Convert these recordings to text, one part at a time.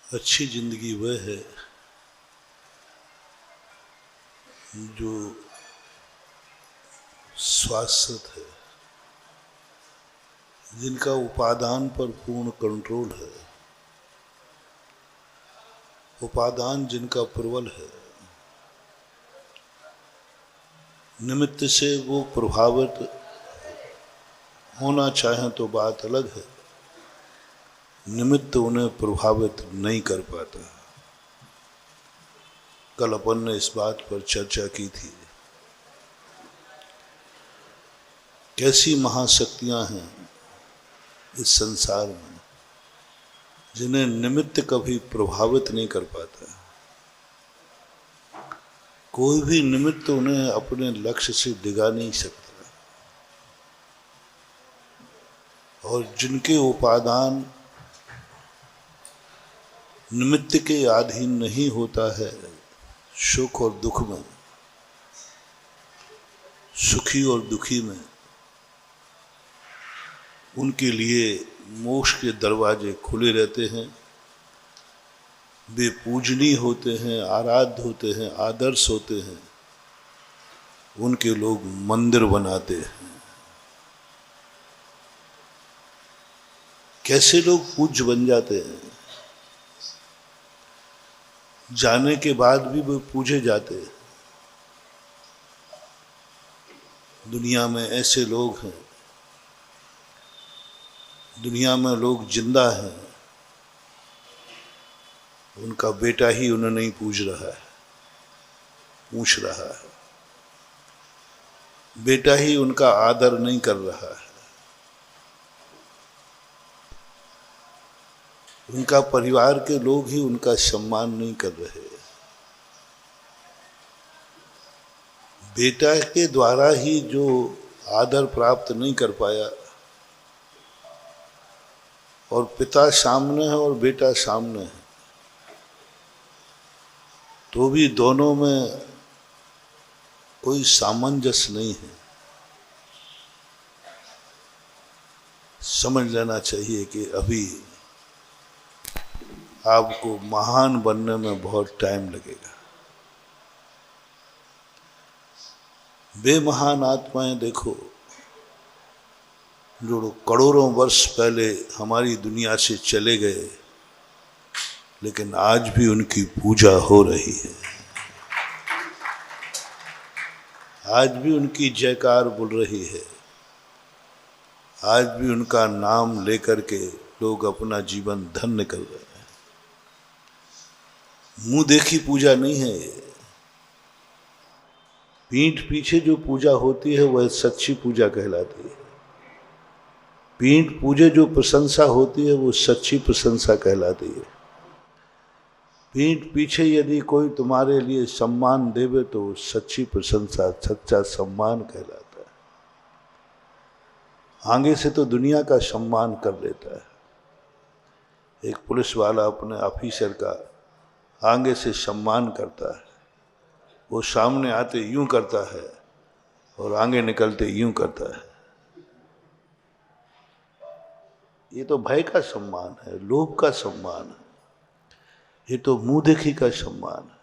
अच्छी जिंदगी वह है जो शाश्वत है, जिनका उपादान पर पूर्ण कंट्रोल है, उपादान जिनका प्रबल है। निमित्त से वो प्रभावित होना चाहें तो बात अलग है, निमित्त उन्हें प्रभावित नहीं कर पाता। कल अपन ने इस बात पर चर्चा की थी। कैसी महाशक्तियां हैं इस संसार में जिन्हें निमित्त कभी प्रभावित नहीं कर पाता। कोई भी निमित्त उन्हें अपने लक्ष्य से डिगा नहीं सकता, और जिनके उपादान निमित्त के अधीन नहीं होता है, सुख और दुख में, सुखी और दुखी में, उनके लिए मोक्ष के दरवाजे खुले रहते हैं। वे पूजनीय होते हैं, आराध्य होते हैं, आदर्श होते हैं। उनके लोग मंदिर बनाते हैं। कैसे लोग पूज्य बन जाते हैं, जाने के बाद भी वे पूजे जाते हैं। दुनिया में ऐसे लोग हैं, दुनिया में लोग जिंदा हैं, उनका बेटा ही उन्हें नहीं पूछ रहा है, पूछ रहा है। बेटा ही उनका आदर नहीं कर रहा है, उनका परिवार के लोग ही उनका सम्मान नहीं कर रहे। बेटा के द्वारा ही जो आदर प्राप्त नहीं कर पाया, और पिता सामने है और बेटा सामने है, तो भी दोनों में कोई सामंजस्य नहीं है। समझ लेना चाहिए कि अभी आपको महान बनने में बहुत टाइम लगेगा। वे महान आत्माएं देखो जो करोड़ों वर्ष पहले हमारी दुनिया से चले गए, लेकिन आज भी उनकी पूजा हो रही है, आज भी उनकी जयकार बोल रही है, आज भी उनका नाम लेकर के लोग अपना जीवन धन्य कर रहे हैं। मुंह देखी पूजा नहीं है ये। पीठ पीछे जो पूजा होती है वह सच्ची पूजा कहलाती है। पीठ पूजे जो प्रशंसा होती है वो सच्ची प्रशंसा कहलाती है। पीठ पीछे यदि कोई तुम्हारे लिए सम्मान देवे तो सच्ची प्रशंसा, सच्चा सम्मान कहलाता है। आगे से तो दुनिया का सम्मान कर लेता है। एक पुलिस वाला अपने ऑफिसर का आगे से सम्मान करता है, वो सामने आते यूं करता है और आगे निकलते यूं करता है। ये तो भय का सम्मान है, लोभ का सम्मान है, ये तो मुंह देखी का सम्मान है।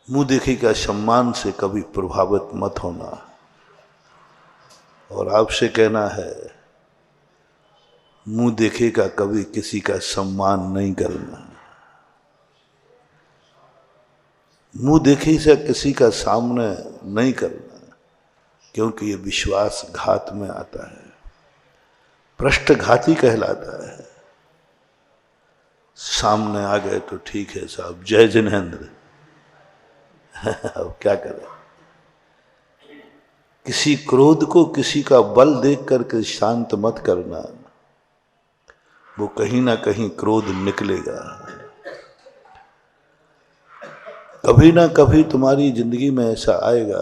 मुंह देखी का सम्मान से कभी प्रभावित मत होना। और आपसे कहना है, मुंह देखे का कभी किसी का सम्मान नहीं करना। मुंह देखी से किसी का सामने नहीं करना, क्योंकि ये विश्वासघात में आता है, पृष्ठघाती कहलाता है। सामने आ गए तो ठीक है साहब, जय जिनेंद्र। अब क्या करें। किसी क्रोध को किसी का बल देख करके शांत मत करना, वो कहीं ना कहीं क्रोध निकलेगा। कभी ना कभी तुम्हारी जिंदगी में ऐसा आएगा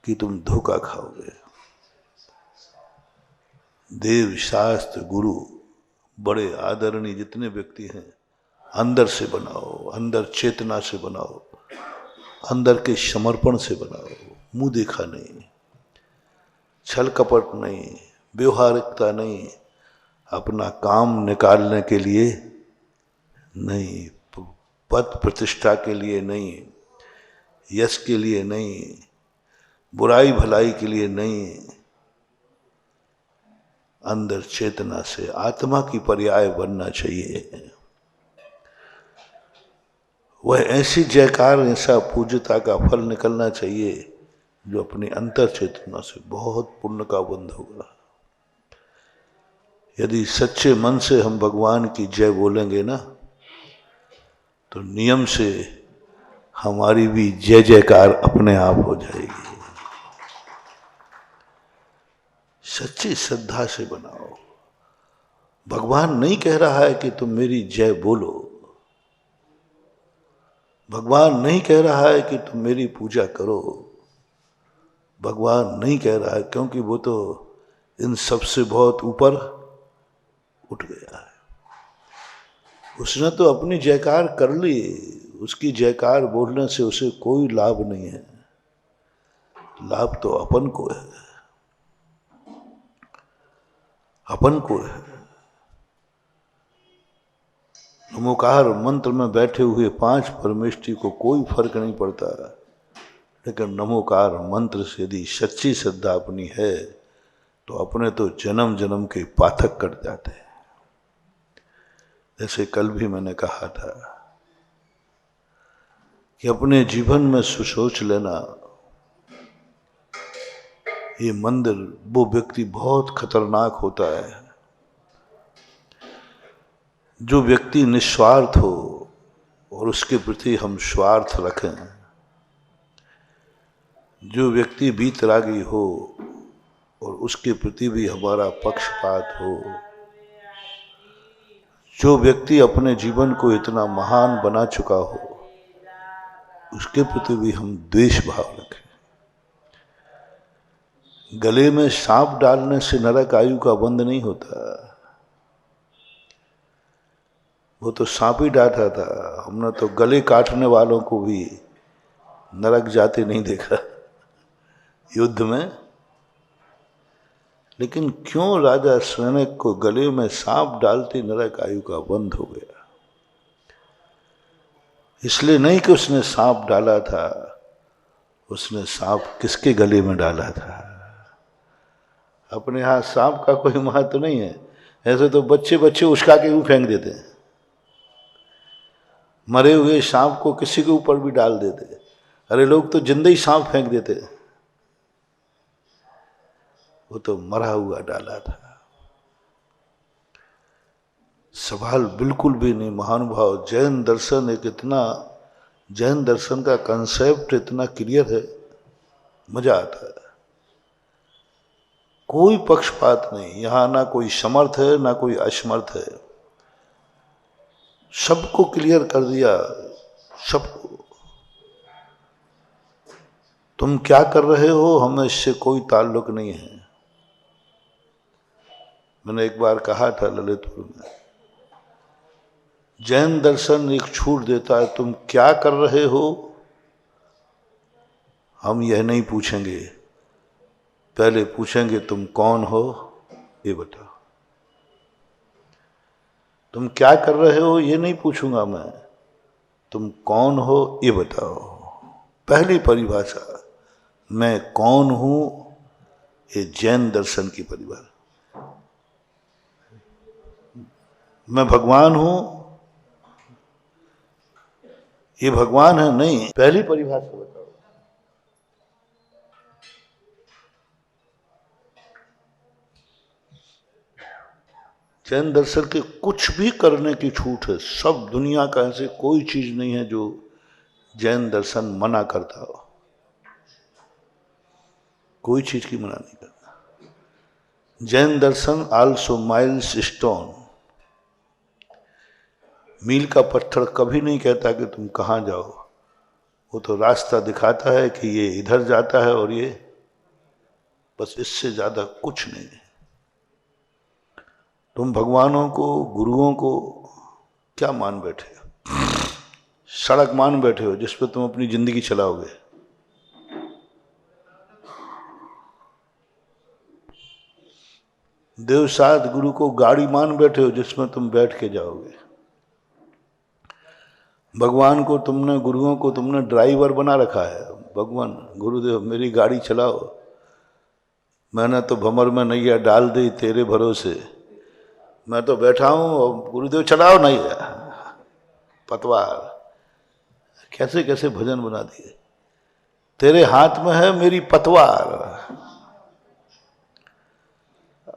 कि तुम धोखा खाओगे। देव, शास्त्र, गुरु, बड़े आदरणीय जितने व्यक्ति हैं, अंदर से बनाओ, अंदर चेतना से बनाओ, अंदर के समर्पण से बनाओ। मुंह देखा नहीं, छल कपट नहीं, व्यवहारिकता नहीं, अपना काम निकालने के लिए नहीं, पद प्रतिष्ठा के लिए नहीं, यश के लिए नहीं, बुराई भलाई के लिए नहीं, अंदर चेतना से आत्मा की पर्याय बनना चाहिए। वह ऐसी जयकार, ऐसा पूज्यता का फल निकलना चाहिए जो अपनी अंतर चेतना से बहुत पुण्य का बंध होगा। यदि सच्चे मन से हम भगवान की जय बोलेंगे ना, तो नियम से हमारी भी जय जयकार अपने आप हो जाएगी। सच्ची श्रद्धा से बनाओ। भगवान नहीं कह रहा है कि तुम मेरी जय बोलो, भगवान नहीं कह रहा है कि तुम मेरी पूजा करो, भगवान नहीं कह रहा है, क्योंकि वो तो इन सबसे बहुत ऊपर उठ गया है। उसने तो अपनी जयकार कर ली, उसकी जयकार बोलने से उसे कोई लाभ नहीं है, लाभ तो अपन को है, अपन को है। नमोकार मंत्र में बैठे हुए 5 परमेष्ठी को कोई फर्क नहीं पड़ता, लेकिन नमोकार मंत्र से यदि सच्ची श्रद्धा अपनी है तो अपने तो जन्म जन्म के पाठक कट जाते हैं। जैसे कल भी मैंने कहा था कि अपने जीवन में सुसोच लेना, ये मंदिर वो व्यक्ति बहुत खतरनाक होता है जो व्यक्ति निस्वार्थ हो और उसके प्रति हम स्वार्थ रखें, जो व्यक्ति वीतरागी हो और उसके प्रति भी हमारा पक्षपात हो, जो व्यक्ति अपने जीवन को इतना महान बना चुका हो उसके प्रति भी हम द्वेष भाव रखें। गले में सांप डालने से नरक आयु का बंध नहीं होता, वो तो सांप ही डांटा था, हमने तो गले काटने वालों को भी नरक जाते नहीं देखा युद्ध में। लेकिन क्यों राजा शनक को गले में सांप डालते नरक आयु का बंध हो गया? इसलिए नहीं कि उसने सांप डाला था, उसने सांप किसके गले में डाला था। अपने यहाँ सांप का कोई महत्व नहीं है, ऐसे तो बच्चे बच्चे उछका के यूं फेंक देते हैं, मरे हुए सांप को किसी के ऊपर भी डाल देते। अरे लोग तो जिंदा ही सांप फेंक देते, वो तो मरा हुआ डाला था। सवाल बिल्कुल भी नहीं। महानुभाव, जैन दर्शन एक इतना, जैन दर्शन का कंसेप्ट इतना क्लियर है, मजा आता है। कोई पक्षपात नहीं यहां, ना कोई समर्थ है ना कोई असमर्थ है, सबको क्लियर कर दिया, सबको। तुम क्या कर रहे हो हमें इससे कोई ताल्लुक नहीं है। मैंने एक बार कहा था ललितपुर में, जैन दर्शन एक छूट देता है, तुम क्या कर रहे हो हम यह नहीं पूछेंगे, पहले पूछेंगे तुम कौन हो ये बताओ। तुम क्या कर रहे हो ये नहीं पूछूंगा मैं, तुम कौन हो ये बताओ। पहली परिभाषा, मैं कौन हूं, ये जैन दर्शन की परिभाषा। मैं भगवान हूं, ये भगवान है नहीं, पहली परिभाषा बताओ। जैन दर्शन के कुछ भी करने की छूट है, सब दुनिया का ऐसे कोई चीज नहीं है जो जैन दर्शन मना करता हो, कोई चीज की मना नहीं करता। जैन दर्शन आल्सो माइल्स स्टोन, मील का पत्थर कभी नहीं कहता कि तुम कहाँ जाओ, वो तो रास्ता दिखाता है कि ये इधर जाता है और ये, बस इससे ज्यादा कुछ नहीं है। तुम भगवानों को, गुरुओं को क्या मान बैठे हो? सड़क मान बैठे हो जिस पर तुम अपनी जिंदगी चलाओगे। देवसात गुरु को गाड़ी मान बैठे हो जिसमें तुम बैठ के जाओगे। भगवान को तुमने, गुरुओं को तुमने ड्राइवर बना रखा है। भगवान गुरुदेव मेरी गाड़ी चलाओ, मैंने तो भंवर में नैया डाल दी तेरे भरोसे, मैं तो बैठा हूं और गुरुदेव चलाओ नैया। पतवार कैसे कैसे भजन बना दिए। तेरे हाथ में है मेरी पतवार।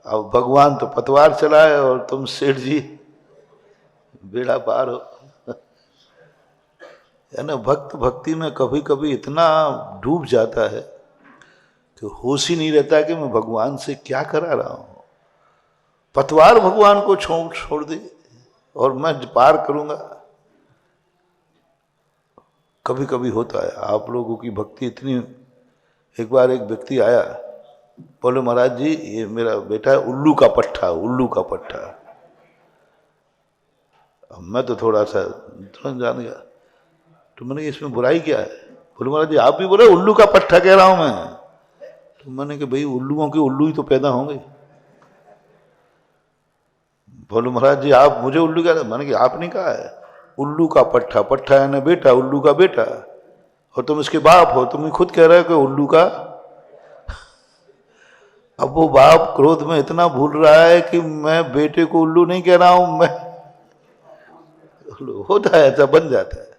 अब भगवान तो पतवार चलाए और तुम सेठ जी बेड़ा पार हो। है ना, भक्त भक्ति में कभी कभी इतना डूब जाता है कि होश ही नहीं रहता कि मैं भगवान से क्या करा रहा हूं। पतवार भगवान को छोड़ दे और मैं पार करूंगा। कभी कभी होता है आप लोगों की भक्ति इतनी। एक बार एक व्यक्ति आया, बोले महाराज जी ये मेरा बेटा है उल्लू का पट्टा, उल्लू का पट्टा। अब मैं तो थोड़ा सा तुरंत जान गया, तो मैंने इसमें बुराई क्या है। बोले महाराज जी आप भी बोले उल्लू का पट्टा कह रहा हूं मैं। तो मैंने कहा भाई उल्लुओं के उल्लू ही तो पैदा होंगे। बोले महाराज जी आप मुझे उल्लू कह रहे। मैंने कहा आप नहीं कहा है, उल्लू का पट्टा, पट्टा है ना बेटा, उल्लू का बेटा, और तुम इसके बाप हो, तुम खुद कह रहे हो कि उल्लू का। अब वो बाप क्रोध में इतना भूल रहा है कि मैं बेटे को उल्लू नहीं कह रहा हूं, मैं होता है, ऐसा बन जाता है।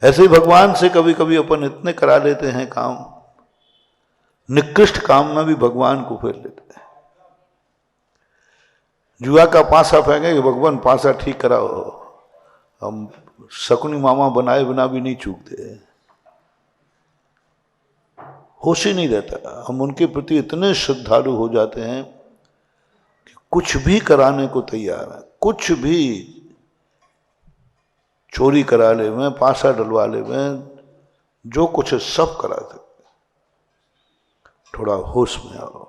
ऐसे ही भगवान से कभी कभी अपन इतने करा लेते हैं काम, निकृष्ट काम में भी भगवान को फेर लेते हैं। जुआ का पासा फेंके कि भगवान पासा ठीक कराओ। हम शकुनी मामा बनाए बिना भी नहीं चूकते, होश ही नहीं रहता। हम उनके प्रति इतने श्रद्धालु हो जाते हैं कि कुछ भी कराने को तैयार है, कुछ भी चोरी करा ले, मैं पासा डलवा ले, मैं जो कुछ है सब करा सकते। थोड़ा होश में आओ।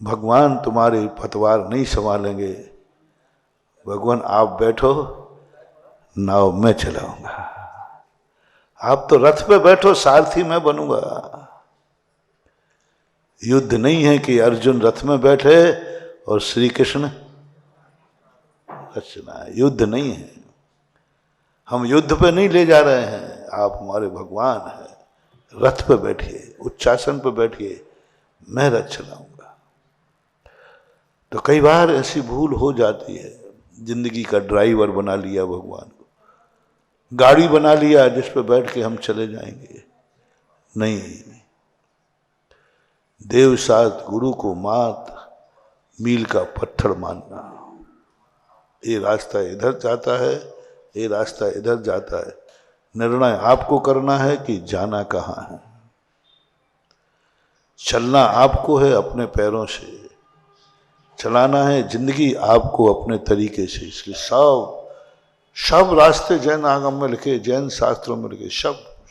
भगवान तुम्हारे पतवार नहीं संभालेंगे। भगवान आप बैठो, नाव मैं चलाऊंगा। आप तो रथ पे बैठो, सारथी मैं बनूंगा। युद्ध नहीं है कि अर्जुन रथ में बैठे और श्री कृष्ण रचना, युद्ध नहीं है। हम युद्ध पे नहीं ले जा रहे हैं, आप हमारे भगवान हैं। रथ पे बैठिए, उच्चासन पे बैठिए, मैं रथ चलाऊंगा। तो कई बार ऐसी भूल हो जाती है, जिंदगी का ड्राइवर बना लिया भगवान को, गाड़ी बना लिया जिस पे बैठ के हम चले जाएंगे। नहीं, देवसात गुरु को मात मील का पत्थर मानना। ये रास्ता इधर जाता है, ये रास्ता इधर जाता है। निर्णय आपको करना है कि जाना कहाँ है। चलना आपको है, अपने पैरों से चलाना है जिंदगी आपको अपने तरीके से। इसलिए सब रास्ते जैन आगम में लिखे, जैन शास्त्रों में लिखे,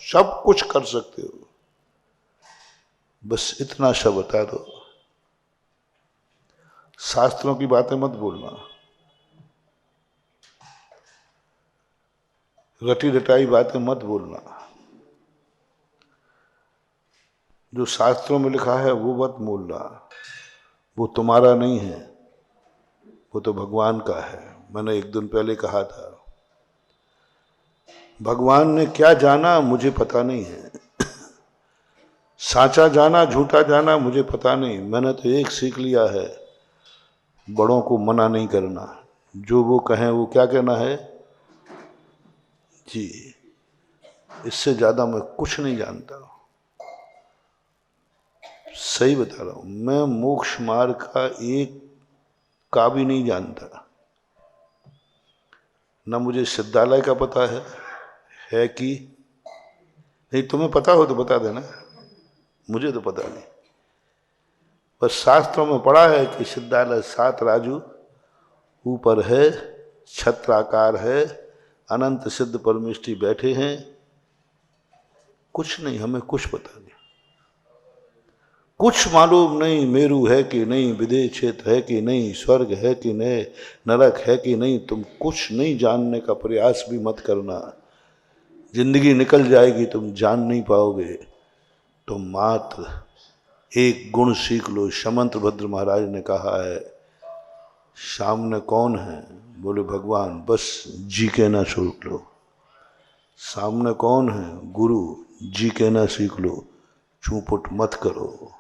सब कुछ कर सकते हो। बस इतना सा बता दो, शास्त्रों की बातें मत बोलना, रटी रटाई बातें मत बोलना। जो शास्त्रों में लिखा है वो मत बोलना, वो तुम्हारा नहीं है, वो तो भगवान का है। मैंने एक दिन पहले कहा था, भगवान ने क्या जाना मुझे पता नहीं है, साचा जाना झूठा जाना मुझे पता नहीं। मैंने तो एक सीख लिया है, बड़ों को मना नहीं करना, जो वो कहें वो क्या कहना है जी। इससे ज्यादा मैं कुछ नहीं जानता, सही बता रहा हूं। मैं मोक्ष मार्ग का एक का भी नहीं जानता, ना मुझे सिद्धालय का पता है कि नहीं। तुम्हें पता हो तो बता देना, मुझे तो पता नहीं। बस शास्त्रों में पढ़ा है कि सिद्धालय 7 राजू ऊपर है, छत्राकार है, अनंत सिद्ध परमेष्टि बैठे हैं। कुछ नहीं, हमें कुछ पता नहीं, कुछ मालूम नहीं। मेरू है कि नहीं, विदेह क्षेत्र है कि नहीं, स्वर्ग है कि नहीं, नरक है कि नहीं। तुम कुछ नहीं जानने का प्रयास भी मत करना, जिंदगी निकल जाएगी, तुम जान नहीं पाओगे। तुम मात्र एक गुण सीख लो। शमंतभद्र महाराज ने कहा है, सामने कौन है? बोले भगवान। बस जी कहना सीख लो। सामने कौन है? गुरु। जी कहना सीख लो, चूपुट मत करो।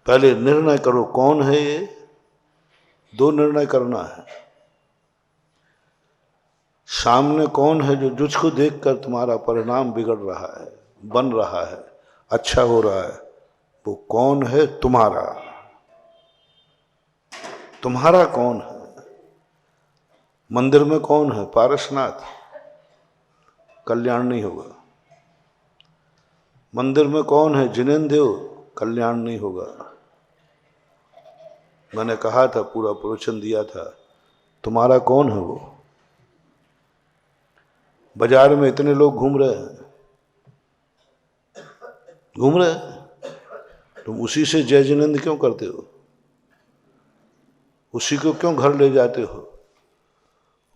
पहले निर्णय करो कौन है ये। 2 निर्णय करना है। सामने कौन है जो तुझको देखकर तुम्हारा परिणाम बिगड़ रहा है, बन रहा है, अच्छा हो रहा है? वो कौन है? तुम्हारा। तुम्हारा कौन है? मंदिर में कौन है? पारसनाथ। कल्याण नहीं होगा। मंदिर में कौन है? जिनेन्द्र देव। कल्याण नहीं होगा। मैंने कहा था, पूरा प्रवचन दिया था, तुम्हारा कौन है वो? बाजार में इतने लोग घूम रहे हैं, तुम उसी से जय जिनेन्द्र क्यों करते हो? उसी को क्यों घर ले जाते हो?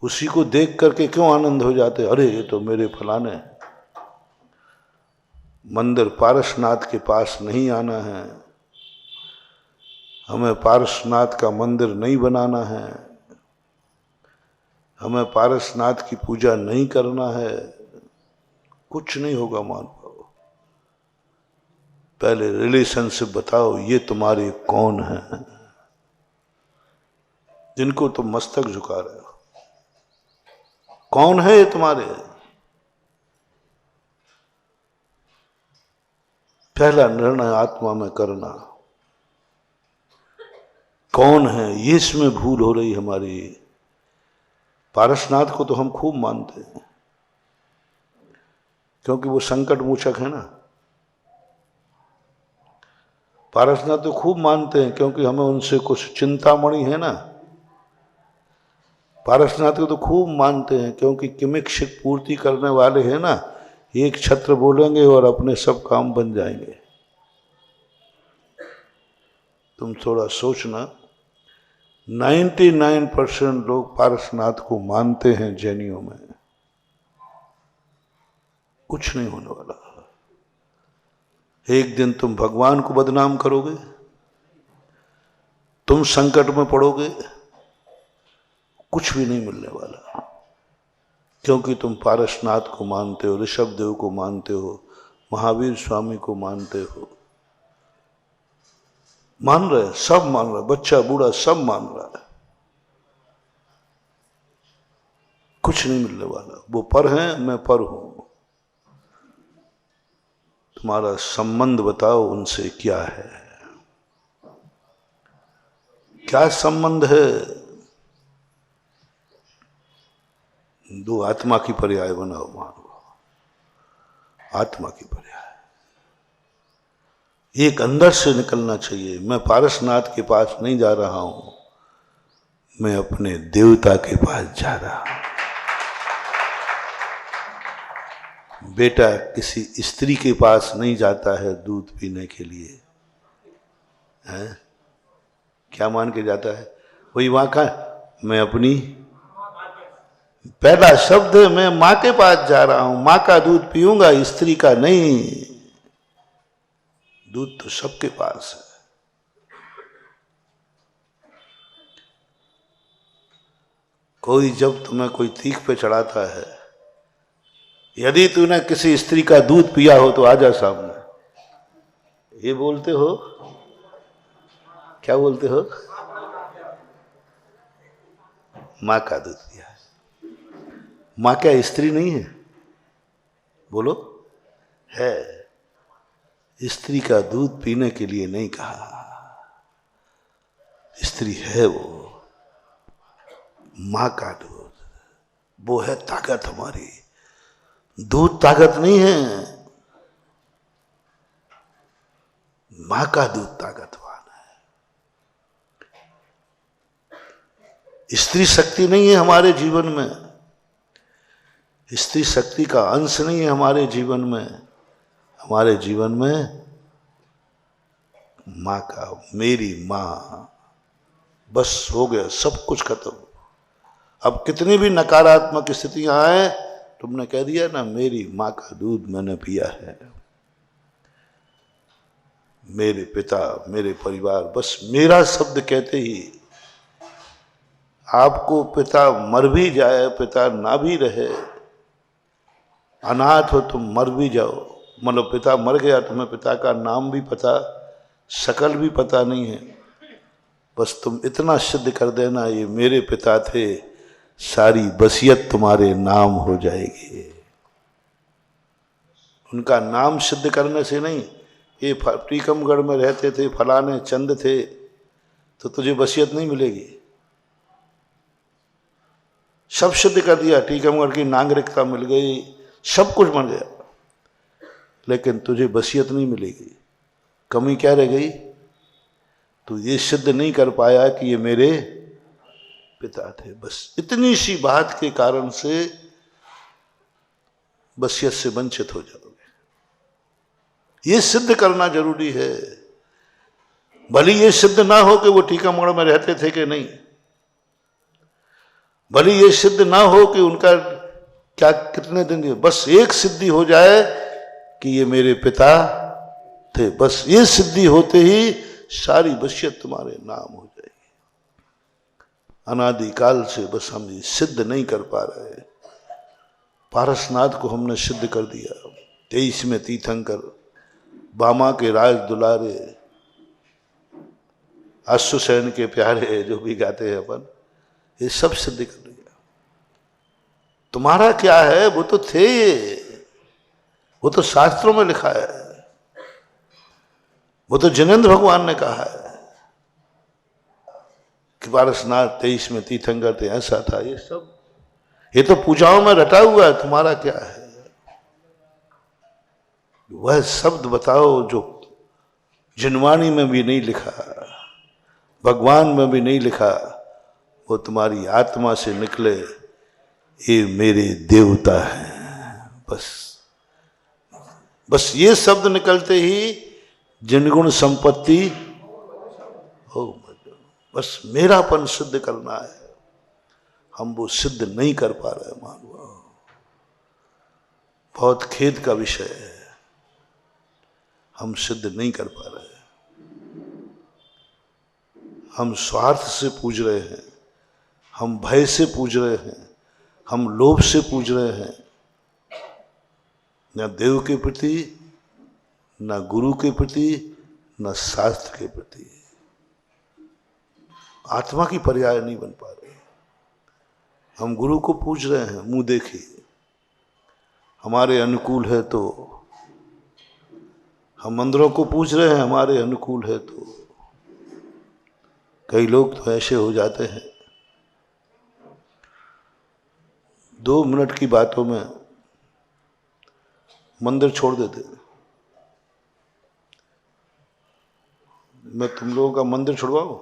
उसी को देख करके क्यों आनंद हो जाते? अरे ये तो मेरे फलाने। मंदिर पारसनाथ के पास नहीं आना है। हमें पारसनाथ का मंदिर नहीं बनाना है। हमें पारसनाथ की पूजा नहीं करना है। कुछ नहीं होगा महानुभाव। पहले रिलेशनशिप बताओ, ये तुम्हारे कौन है जिनको तुम मस्तक झुका रहे हो? कौन है ये तुम्हारे? पहला निर्णय आत्मा में करना, कौन है ये। इसमें भूल हो रही हमारी। पारसनाथ को तो हम खूब मानते हैं क्योंकि वो संकट मोचक है ना। पारसनाथ तो खूब मानते हैं क्योंकि हमें उनसे कुछ चिंतामणि है ना। पारसनाथ को तो खूब मानते हैं क्योंकि किमिक्षिक पूर्ति करने वाले हैं ना। एक छत्र बोलेंगे और अपने सब काम बन जाएंगे। तुम थोड़ा सोचना, 99% लोग पारसनाथ को मानते हैं जैनियों में। कुछ नहीं होने वाला। एक दिन तुम भगवान को बदनाम करोगे, तुम संकट में पड़ोगे, कुछ भी नहीं मिलने वाला। क्योंकि तुम पारसनाथ को मानते हो, ऋषभ देव को मानते हो, महावीर स्वामी को मानते हो। मान रहे, सब मान रहे, बच्चा बूढ़ा सब मान रहा है। कुछ नहीं मिलने वाला। वो पर हैं, मैं पर हूं। तुम्हारा संबंध बताओ उनसे क्या है? क्या संबंध है? 2 आत्मा की पर्याय बनाओ मानो। आत्मा की पर्याय एक अंदर से निकलना चाहिए। मैं पारसनाथ के पास नहीं जा रहा हूं, मैं अपने देवता के पास जा रहा हूं। बेटा किसी स्त्री के पास नहीं जाता है दूध पीने के लिए, है? क्या मान के जाता है? वही वहां का, मैं अपनी, पहला शब्द है, मैं मां के पास जा रहा हूं, मां का दूध पीऊंगा, स्त्री का नहीं। दूध तो सबके पास है। कोई जब तुम्हें कोई तीख पे चढ़ाता है, यदि तूने किसी स्त्री का दूध पिया हो तो आजा सामने। ये बोलते हो, क्या बोलते हो? मां का दूध पिया है। मां क्या स्त्री नहीं है? बोलो, है। स्त्री का दूध पीने के लिए नहीं कहा, स्त्री है वो। मां का दूध, वो है ताकत हमारी। दूध ताकत नहीं है, मां का दूध ताकतवान है। स्त्री शक्ति नहीं है हमारे जीवन में, स्त्री शक्ति का अंश नहीं है हमारे जीवन में। हमारे जीवन में मां का, मेरी मां, बस हो गया, सब कुछ खत्म। अब कितनी भी नकारात्मक स्थितियां आए, तुमने कह दिया ना, मेरी मां का दूध मैंने पिया है। मेरे पिता, मेरे परिवार, बस मेरा शब्द कहते ही आपको पिता मर भी जाए, पिता ना भी रहे, अनाथ हो तुम मर भी जाओ, मतलब पिता मर गया, तुम्हें पिता का नाम भी पता, शकल भी पता नहीं है, बस तुम इतना सिद्ध कर देना ये मेरे पिता थे, सारी वसीयत तुम्हारे नाम हो जाएगी। उनका नाम सिद्ध करने से नहीं, ये टीकमगढ़ में रहते थे, फलाने चंद थे, तो तुझे वसीयत नहीं मिलेगी। सब सिद्ध कर दिया, टीकमगढ़ की नागरिकता मिल गई, सब कुछ बन गया, लेकिन तुझे वसीयत नहीं मिलेगी। कमी क्या रह गई? तू ये सिद्ध नहीं कर पाया कि ये मेरे पिता थे। बस इतनी सी बात के कारण से वसीयत से वंचित हो जाओगे। ये सिद्ध करना जरूरी है। भले ये सिद्ध ना हो कि वो टीकमगढ़ में रहते थे कि नहीं, भले ये सिद्ध ना हो कि उनका क्या कितने दिन, बस एक सिद्धि हो जाए कि ये मेरे पिता थे, बस ये सिद्धि होते ही सारी वसीयत तुम्हारे नाम हो जाएगी। अनादिकाल से बस हम ये सिद्ध नहीं कर पा रहे। पारसनाथ को हमने सिद्ध कर दिया, 23 में तीर्थंकर, बामा के राज दुलारे, अश्वसेन के प्यारे, जो भी गाते हैं अपन, ये सब सिद्ध कर दिया। तुम्हारा क्या है? वो तो थे, वो तो शास्त्रों में लिखा है, वो तो जिनेंद्र भगवान ने कहा है कि पारसनाथ 23 में तीर्थंकर थे, ऐसा था। ये सब ये तो पूजाओं में रटा हुआ है। तुम्हारा क्या है? वह शब्द बताओ जो जिनवाणी में भी नहीं लिखा, भगवान में भी नहीं लिखा, वो तुम्हारी आत्मा से निकले, ये मेरे देवता हैं। बस ये शब्द निकलते ही जिनगुण संपत्ति हो, बस मेरापन सिद्ध करना है। हम वो सिद्ध नहीं कर पा रहे मानव, बहुत खेद का विषय है। हम सिद्ध नहीं कर पा रहे। हम स्वार्थ से पूज रहे हैं, हम भय से पूज रहे हैं, हम लोभ से पूज रहे हैं, न देव के प्रति, न गुरु के प्रति, न शास्त्र के प्रति। आत्मा की पर्याय नहीं बन पा रहे। हम गुरु को पूज रहे हैं मुंह देखी, हमारे अनुकूल है तो। हम मंदिरों को पूज रहे हैं, हमारे अनुकूल है तो। कई लोग तो ऐसे हो जाते हैं, 2 मिनट की बातों में मंदिर छोड़ देते। मैं तुम लोगों का मंदिर छुड़वाऊं?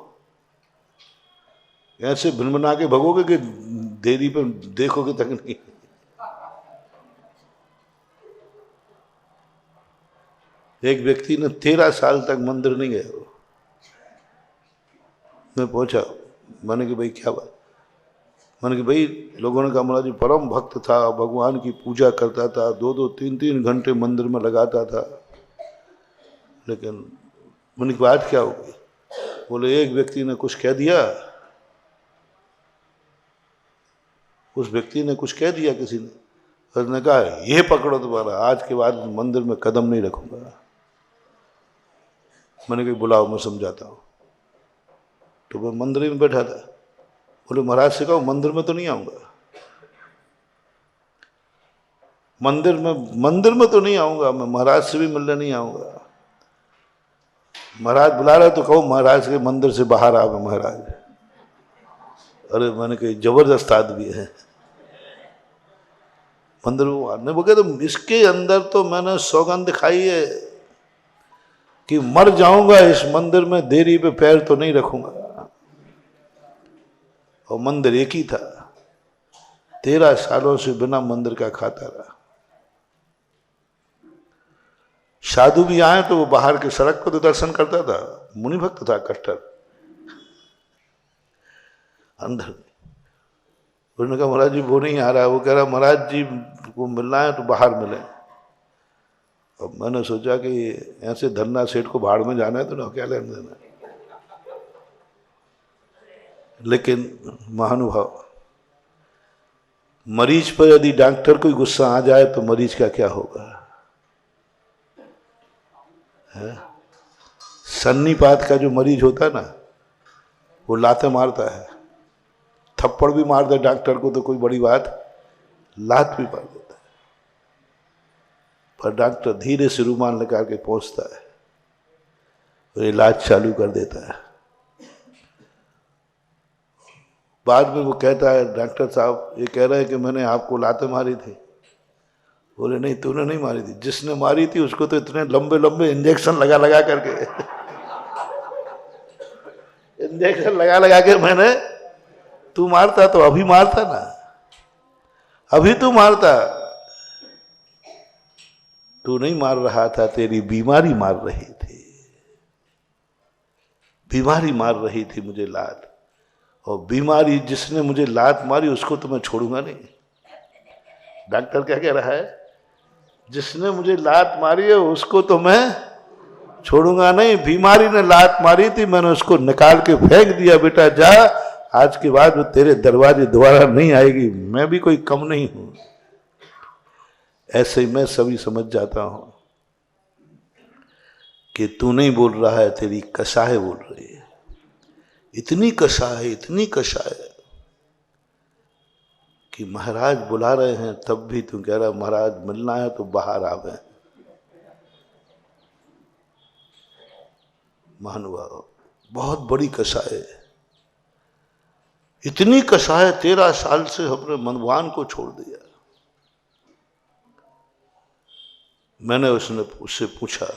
ऐसे भिनभिना के भगोगे कि देरी पर देखोगे तक नहीं। एक व्यक्ति ने 13 साल तक मंदिर नहीं गया। मैं पूछा, मैंने कि भाई क्या बात? मैंने कि भाई लोगों ने कहा महाराज जी परम भक्त था, भगवान की पूजा करता था, 2-2, 3-3 घंटे मंदिर में लगाता था, लेकिन मैंने की बात क्या होगी? बोले एक व्यक्ति ने कुछ कह दिया, उस व्यक्ति ने कुछ कह दिया किसी ने, उसने कहा ये पकड़ो तुम्हारा, आज के बाद मंदिर में कदम नहीं रखूंगा। मैंने कहा बुलाओ, मैं समझाता हूँ। तो मैं मंदिर में बैठा था। बोले महाराज से कहो मंदिर में तो नहीं आऊंगा, मंदिर में तो नहीं आऊंगा, मैं महाराज से भी मिलने नहीं आऊंगा। महाराज बुला रहे तो कहो महाराज के मंदिर से बाहर आ गए महाराज। अरे मैंने कही जबरदस्त आदमी है। मंदिर में आने बोले तो इसके अंदर तो मैंने सौगंध खाई है कि मर जाऊंगा इस मंदिर में, देरी पे पैर तो नहीं रखूंगा। और मंदिर एक ही था, 13 सालों से बिना मंदिर का खाता रहा। साधु भी आए तो वो बाहर के सड़क पर तो दर्शन करता था, मुनि भक्त था कट्टर। अंदर उन्होंने कहा महाराज जी वो नहीं आ रहा है। वो कह रहा महाराज जी को मिलना है तो बाहर मिले। अब मैंने सोचा कि ऐसे धन्ना सेठ को भाड़ में जाना है तो ना क्या लेने देना। लेकिन महानुभाव, मरीज पर यदि डॉक्टर को गुस्सा आ जाए तो मरीज का क्या होगा? है? सन्नीपात का जो मरीज होता है ना, वो लाते मारता है, थप्पड़ भी मार दे डॉक्टर को तो कोई बड़ी बात, लात भी मार देता है, पर डॉक्टर धीरे से रुमाल निकाल के पहुंचता है और इलाज चालू कर देता है। बाद में वो कहता है, डॉक्टर साहब ये कह रहे हैं कि मैंने आपको लातें मारी थी। बोले नहीं, तूने नहीं मारी थी, जिसने मारी थी उसको तो इतने लंबे लंबे इंजेक्शन लगा लगा करके इंजेक्शन लगा लगा के मैंने, तू मारता तो अभी मारता ना, अभी तू मारता। तू नहीं मार रहा था, तेरी बीमारी मार रही थी, बीमारी मार रही थी मुझे लात, और बीमारी जिसने मुझे लात मारी उसको तो मैं छोड़ूंगा नहीं। डॉक्टर क्या कह रहा है? जिसने मुझे लात मारी है उसको तो मैं छोड़ूंगा नहीं, बीमारी ने लात मारी थी, मैंने उसको निकाल के फेंक दिया, बेटा जा, आज के बाद वो तेरे दरवाजे दोबारा नहीं आएगी, मैं भी कोई कम नहीं हूं। ऐसे ही मैं सभी समझ जाता हूं कि तू नहीं बोल रहा है, तेरी कसाय बोल रही है। इतनी कसाय, इतनी कसाय कि महाराज बुला रहे हैं तब भी तू कह रहा महाराज मिलना है तो बाहर आवे। महानुभाव, बहुत बड़ी कसाय, इतनी कसाय 13 साल से अपने मनवान को छोड़ दिया। मैंने उससे पूछा,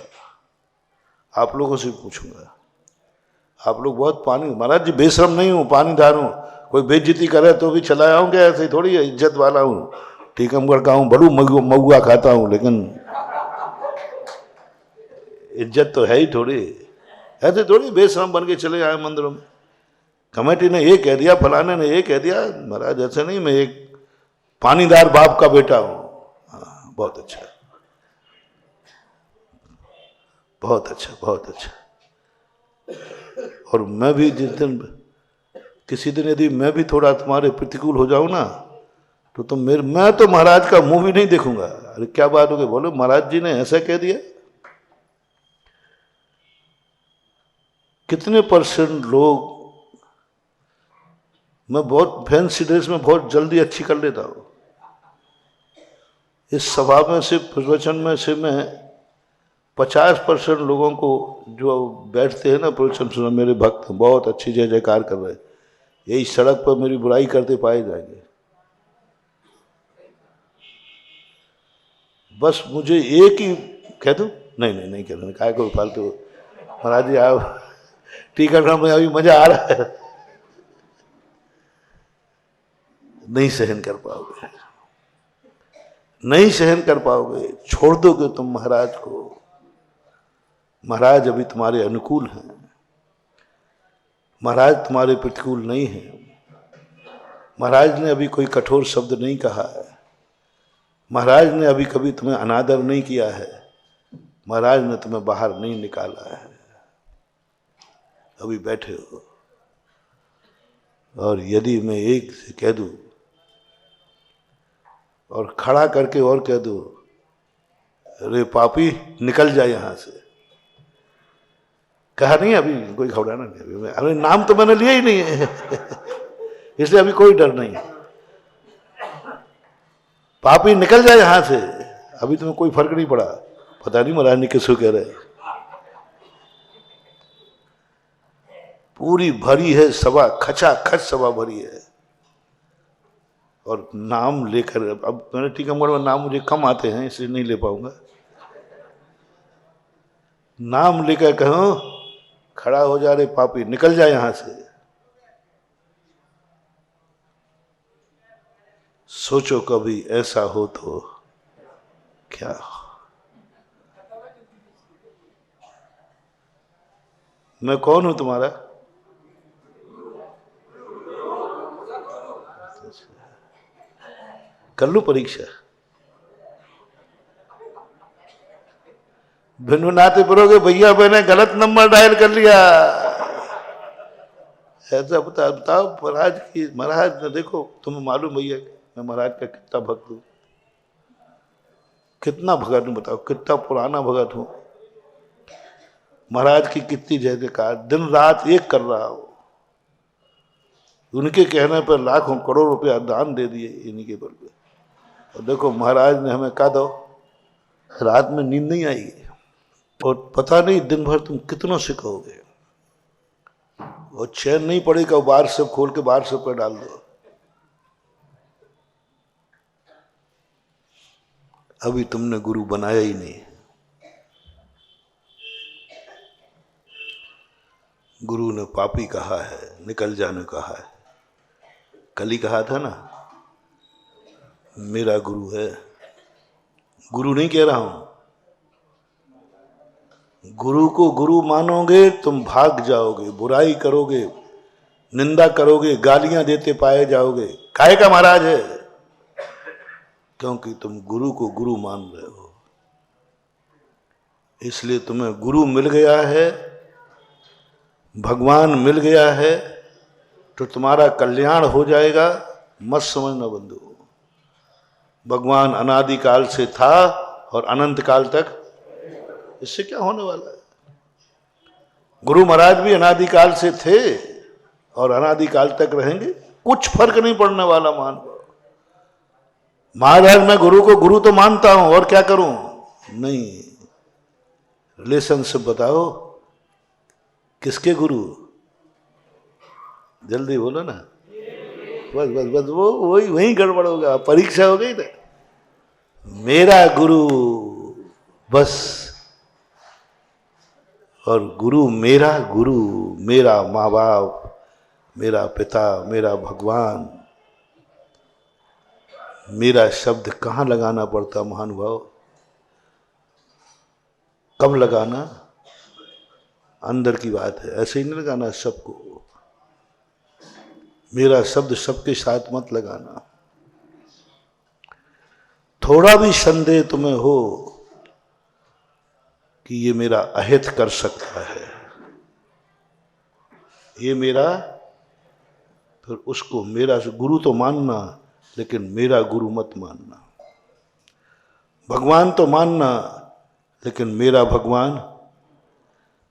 आप लोगों से पूछूंगा, आप लोग बहुत पानी, महाराज जी बेशरम नहीं हूं, पानीदार हूं, कोई बेइज्जती करे तो भी चला आऊंगा, ऐसे थोड़ी इज्जत वाला हूं, टीकमगढ़ का हूं, बड़ू महुआ खाता हूं, लेकिन इज्जत तो है ही थोड़ी, ऐसे थोड़ी बेशरम बन के चले आए मंदिरों में। कमेटी ने ये कह दिया, फलाने ने ये कह दिया, महाराज ऐसे नहीं, मैं एक पानीदार बाप का बेटा हूं। हाँ, बहुत अच्छा, बहुत अच्छा, बहुत अच्छा। और मैं भी जिस दिन, किसी दिन यदि मैं भी थोड़ा तुम्हारे प्रतिकूल हो जाऊं ना, तो मैं तो महाराज का मुंह भी नहीं देखूंगा। अरे क्या बात हो गई? बोलो महाराज जी ने ऐसा कह दिया। कितने % लोग, मैं बहुत फैंसी ड्रेस में बहुत जल्दी अच्छी कर लेता हूं। इस सभा में से, प्रवचन में से मैं 50% लोगों को जो बैठते हैं ना प्रवचन सुना, मेरे भक्त बहुत अच्छी जय जयकार कर रहे हैं, यही सड़क पर मेरी बुराई करते पाए जाएंगे। बस मुझे एक ही कह दूं, नहीं नहीं नहीं कह दूं, काय को फालतू, महाराज जी आप टीकागढ़ में अभी मजा आ रहा है, नहीं सहन कर पाओगे, नहीं सहन कर पाओगे, छोड़ दोगे तुम महाराज को। महाराज अभी तुम्हारे अनुकूल हैं, महाराज तुम्हारे प्रतिकूल नहीं है, महाराज ने अभी कोई कठोर शब्द नहीं कहा है, महाराज ने अभी कभी तुम्हें अनादर नहीं किया है, महाराज ने तुम्हें बाहर नहीं निकाला है, अभी बैठे हो। और यदि मैं एक से कह दूं और खड़ा करके और कह दूं, अरे पापी निकल जाए यहां से, कहा नहीं, अभी कोई घबराना नहीं, अरे नाम तो मैंने लिया ही नहीं है इसलिए अभी कोई डर नहीं। पापी निकल जाए यहां से, अभी तुम्हें कोई फर्क नहीं पड़ा, पता नहीं महाराज ने किसको कह रहे। पूरी भरी है सभा, खचा खच सभा भरी है, और नाम लेकर, अब मैंने टीकमगढ़ में नाम मुझे कम आते हैं इसलिए नहीं ले पाऊंगा, नाम लेकर कहो खड़ा हो जा, रे पापी निकल जाए यहां से। सोचो कभी ऐसा हो तो क्या हो। मैं कौन हूं तुम्हारा? कर लूं परीक्षा? भिनभिनाते फिरोगे, भैया मैंने गलत नंबर डायल कर लिया। ऐसा बताओ महाराज ने देखो, तुम्हें मालूम भैया मैं महाराज का कितना भक्त हूँ, कितना भगत हूँ, बताओ कितना पुराना भगत हूँ, महाराज की कितनी जय जयकार, दिन रात एक कर रहा हूँ। उनके कहने पर लाखों करोड़ रुपया दान दे दिए इन्हीं के बल पे। और देखो महाराज ने हमें कहा दो, रात में नींद नहीं आई, और पता नहीं दिन भर तुम कितनों से कहोगे, और चैन नहीं पड़ेगा, बाहर सब खोल के बाहर सब पर डाल दो। अभी तुमने गुरु बनाया ही नहीं। गुरु ने पापी कहा है, निकल जाने कहा है। कल ही कहा था ना, मेरा गुरु है। गुरु नहीं कह रहा हूं, गुरु को गुरु मानोगे तुम भाग जाओगे, बुराई करोगे, निंदा करोगे, गालियां देते पाए जाओगे। काहे का महाराज है? क्योंकि तुम गुरु को गुरु मान रहे हो। इसलिए तुम्हें गुरु मिल गया है, भगवान मिल गया है, तो तुम्हारा कल्याण हो जाएगा। मत समझना बंधु, भगवान अनादिकाल से था और अनंत काल तक, इससे क्या होने वाला है? गुरु महाराज भी अनादिकाल से थे और अनादिकाल तक रहेंगे, कुछ फर्क नहीं पड़ने वाला। मान महाराज मैं गुरु को गुरु तो मानता हूं, और क्या करूं? नहीं, रिलेशनशिप बताओ, किसके गुरु? जल्दी बोलो ना, बस बस बस, वो वही गड़बड़ होगा, परीक्षा हो गई ना। मेरा गुरु बस, और गुरु, मेरा माँ बाप, मेरा पिता, मेरा भगवान। मेरा शब्द कहाँ लगाना पड़ता महानुभाव? कब लगाना? अंदर की बात है, ऐसे ही नहीं लगाना सबको। मेरा शब्द सबके साथ मत लगाना। थोड़ा भी संदेह तुम्हें हो कि ये मेरा अहित कर सकता है, ये मेरा, फिर उसको मेरा गुरु तो मानना, लेकिन मेरा गुरु मत मानना। भगवान तो मानना, लेकिन मेरा भगवान,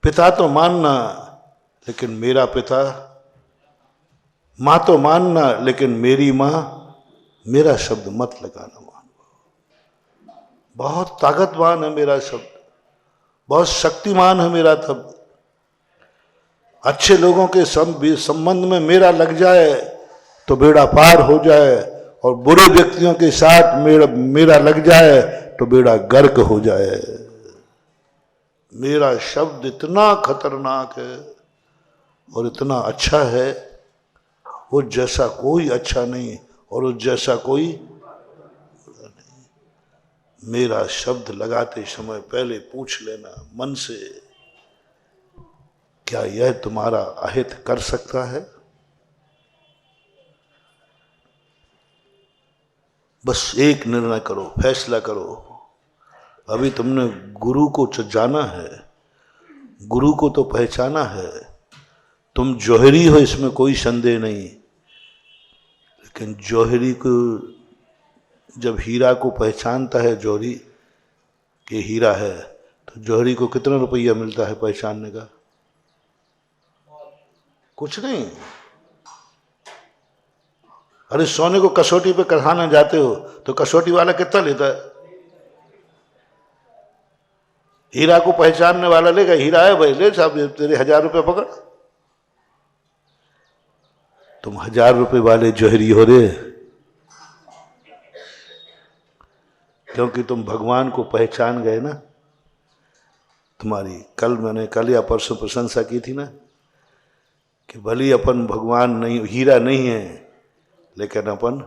पिता तो मानना, लेकिन मेरा पिता, माँ तो मानना, लेकिन मेरी माँ। मेरा शब्द मत लगाना। मान, बहुत ताकतवान है मेरा शब्द, बहुत शक्तिमान है मेरा शब्द। अच्छे लोगों के संबंध में मेरा लग जाए तो बेड़ा पार हो जाए, और बुरे व्यक्तियों के साथ मेरा लग जाए तो बेड़ा गर्क हो जाए। मेरा शब्द इतना खतरनाक है और इतना अच्छा है, वो जैसा कोई अच्छा नहीं और उस जैसा कोई नहीं। मेरा शब्द लगाते समय पहले पूछ लेना मन से, क्या यह तुम्हारा अहित कर सकता है? बस एक निर्णय करो, फैसला करो। अभी तुमने गुरु को जाना है, गुरु को तो पहचाना है। तुम जौहरी हो, इसमें कोई संदेह नहीं, लेकिन जौहरी को जब हीरा को पहचानता है, जौहरी के हीरा है, तो जौहरी को कितना रुपया मिलता है पहचानने का? कुछ नहीं। अरे सोने को कसौटी पे कसाने जाते हो तो कसौटी वाला कितना लेता है? हीरा को पहचानने वाला लेगा, हीरा है भाई, ले साहब तेरे 1000 रुपये पकड़। तुम 1000 रुपये वाले जौहरी हो रे, क्योंकि तुम भगवान को पहचान गए ना। तुम्हारी मैंने कल या परसों प्रशंसा की थी ना, कि भली अपन भगवान नहीं, हीरा नहीं है, लेकिन अपन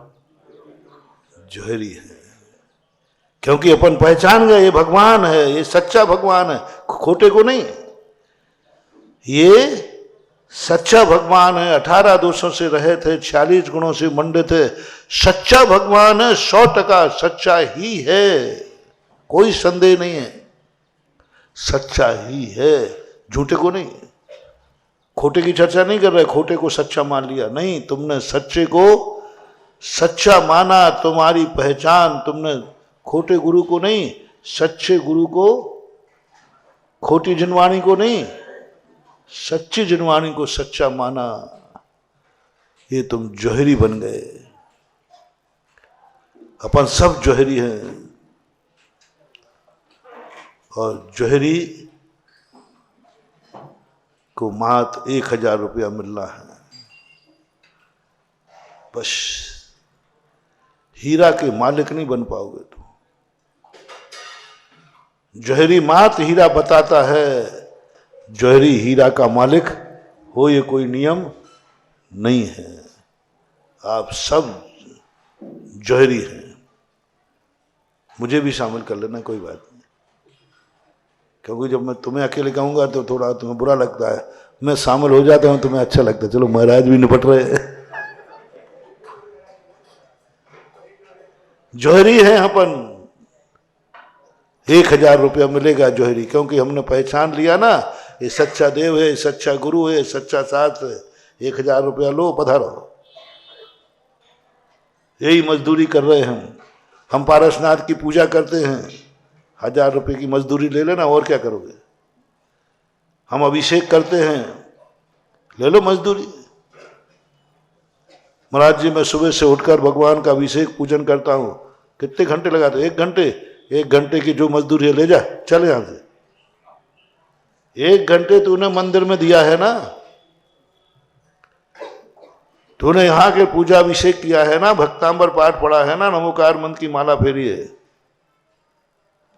जौहरी है, क्योंकि अपन पहचान गए ये भगवान है, ये सच्चा भगवान है, खोटे को नहीं। ये सच्चा भगवान है। 18 दोषों से रहे थे, 46 गुणों से मंडे थे। सच्चा भगवान है, 100% सच्चा ही है, कोई संदेह नहीं है। सच्चा ही है, झूठे को नहीं। खोटे की चर्चा नहीं कर रहे, खोटे को सच्चा मान लिया नहीं, तुमने सच्चे को सच्चा माना, तुम्हारी पहचान, तुमने खोटे गुरु को नहीं, सच्चे गुरु को, खोटी जिनवाणी को नहीं, सच्ची जिनवाणी को सच्चा माना, ये तुम जौहरी बन गए। अपन सब जौहरी हैं, और जौहरी को मात्र 1000 रुपया मिलना है बस। हीरा के मालिक नहीं बन पाओगे तुम। जौहरी मात्र हीरा बताता है, जौहरी हीरा का मालिक हो ये कोई नियम नहीं है। आप सब जौहरी हैं, मुझे भी शामिल कर लेना, कोई बात नहीं। क्योंकि जब मैं तुम्हें अकेले कहूंगा तो थोड़ा तुम्हें बुरा लगता है, मैं शामिल हो जाता हूं तुम्हें अच्छा लगता है, चलो महाराज भी निपट रहे हैं। जौहरी हैं अपन, 1000 रुपया मिलेगा जौहरी, क्योंकि हमने पहचान लिया ना, ये सच्चा देव है, सच्चा गुरु है, सच्चा शास्त्र है। 1000 रुपया लो, पधारो। यही मजदूरी कर रहे हैं हम पारसनाथ की पूजा करते हैं, 1000 रुपये की मजदूरी ले लेना, और क्या करोगे। हम अभिषेक करते हैं, ले लो मजदूरी। महाराज जी मैं सुबह से उठकर भगवान का अभिषेक पूजन करता हूं, कितने घंटे लगाते? 1 घंटे। 1 घंटे की जो मजदूरी है ले जा, चल यहां से। 1 घंटे तूने मंदिर में दिया है ना, तूने यहां के पूजा अभिषेक किया है ना, भक्तांबर पाठ पढ़ा है ना, नमोकार मंत्र की माला फेरी है,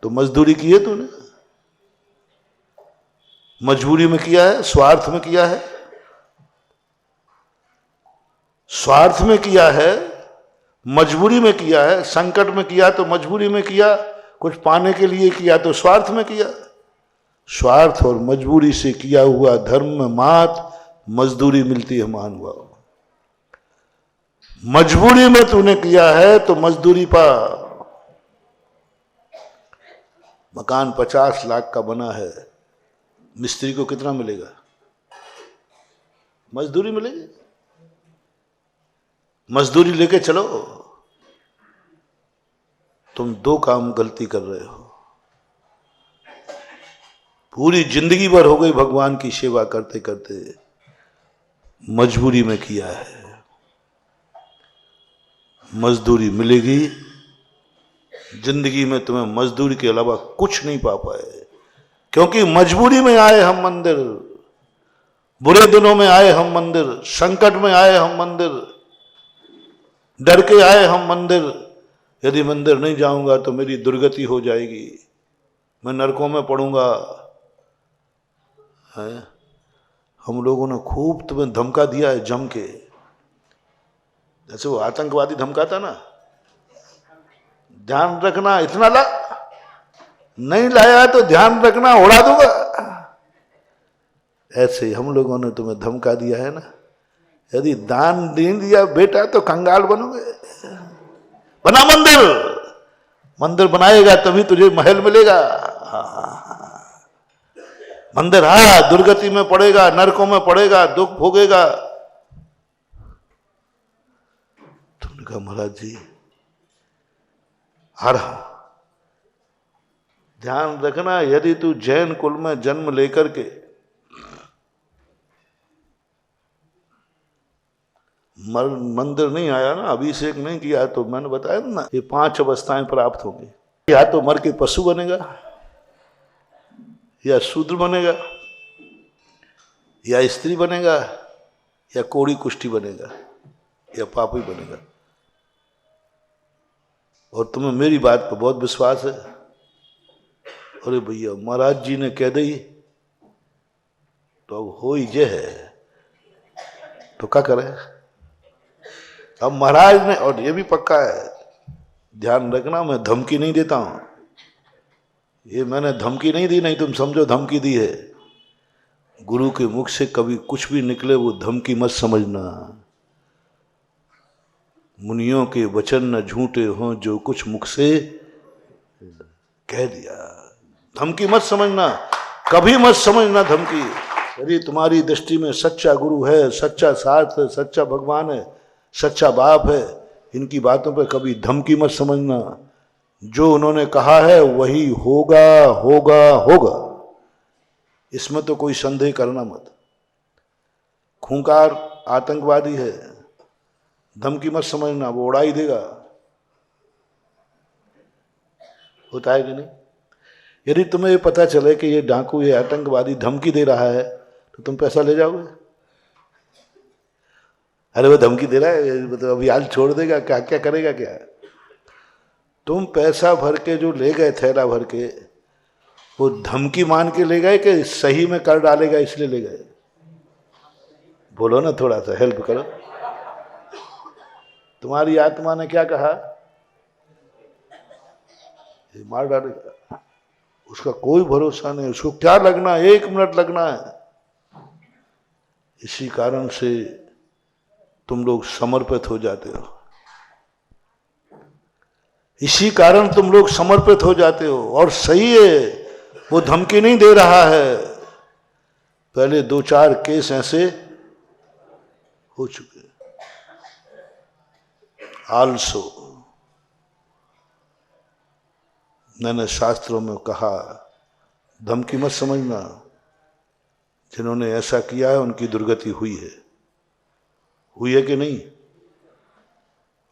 तो मजदूरी की है तूने। मजबूरी में किया है, स्वार्थ में किया है? स्वार्थ में किया है, मजबूरी में किया है। संकट में किया तो मजबूरी में किया, कुछ पाने के लिए किया तो स्वार्थ में किया। स्वार्थ और मजबूरी से किया हुआ धर्म में मात्र मजदूरी मिलती है महानुभाव। मजबूरी में तूने किया है तो मजदूरी पा। मकान 50 लाख का बना है, मिस्त्री को कितना मिलेगा? मजदूरी मिलेगी। मजदूरी लेके चलो। तुम 2 काम गलती कर रहे हो। पूरी जिंदगी भर हो गई भगवान की सेवा करते करते, मजबूरी में किया है। मजदूरी मिलेगी, जिंदगी में तुम्हें मजदूरी के अलावा कुछ नहीं पा पाए, क्योंकि मजबूरी में आए हम मंदिर, बुरे दिनों में आए हम मंदिर, संकट में आए हम मंदिर, डर के आए हम मंदिर। यदि मंदिर नहीं जाऊंगा तो मेरी दुर्गति हो जाएगी, मैं नरकों में पड़ूंगा। हम लोगों ने खूब तुम्हें धमका दिया है जम के, जैसे वो आतंकवादी धमकाता ना, ध्यान रखना, इतना ला, नहीं लाया तो ध्यान रखना, उड़ा दूंगा। ऐसे हम लोगों ने तुम्हें धमका दिया है ना, यदि दान नहीं दिया बेटा तो कंगाल बनोगे। बना मंदिर, मंदिर बनाएगा तभी तुझे महल मिलेगा। मंदिर दुर्गति में पड़ेगा, नरकों में पड़ेगा, दुख भोगेगा। तुमने कहा महाराज जी आ रहा। ध्यान रखना, यदि तू जैन कुल में जन्म लेकर के मंदिर नहीं आया ना, अभिषेक नहीं किया, तो मैंने बताया ना ये 5 अवस्थाएं प्राप्त होंगी। या तो मर के पशु बनेगा, या शूद्र बनेगा, या स्त्री बनेगा, या कोड़ी कुष्ठी बनेगा, या पापी बनेगा। और तुम्हें मेरी बात पर बहुत विश्वास है। अरे भैया महाराज जी ने कह दी तो अब हो ही जे है, तो क्या करें। अब महाराज ने, और ये भी पक्का है, ध्यान रखना, मैं धमकी नहीं देता हूं, ये मैंने धमकी नहीं दी, नहीं तुम समझो धमकी दी है। गुरु के मुख से कभी कुछ भी निकले वो धमकी मत समझना। मुनियों के वचन न झूठे हों, जो कुछ मुख से कह दिया धमकी मत समझना, कभी मत समझना धमकी। यदि तुम्हारी दृष्टि में सच्चा गुरु है, सच्चा साथ है, सच्चा भगवान है, सच्चा बाप है, इनकी बातों पर कभी धमकी मत समझना। जो उन्होंने कहा है वही होगा होगा होगा, इसमें तो कोई संदेह करना मत। खूंखार आतंकवादी है, धमकी मत समझना, वो उड़ा ही देगा। होता है कि नहीं? यदि तुम्हें ये पता चले कि ये डाकू, ये आतंकवादी धमकी दे रहा है, तो तुम पैसा ले जाओगे? अरे वो धमकी दे रहा है तो अभी हाल छोड़ देगा, क्या क्या करेगा क्या? तुम पैसा भर के जो ले गए, थैला भर के, वो धमकी मान के ले गए कि सही में कर डालेगा इसलिए ले गए? बोलो ना, थोड़ा सा हेल्प करो। तुम्हारी आत्मा ने क्या कहा? ये मार डालेगा, उसका कोई भरोसा नहीं, उसको क्या लगना है, 1 मिनट लगना है। इसी कारण से तुम लोग समर्पित हो जाते हो, इसी कारण तुम लोग समर्पित हो जाते हो। और सही है, वो धमकी नहीं दे रहा है। पहले 2-4 केस ऐसे हो चुके। आलसो, मैंने शास्त्रों में कहा, धमकी मत समझना। जिन्होंने ऐसा किया है उनकी दुर्गति हुई है कि नहीं?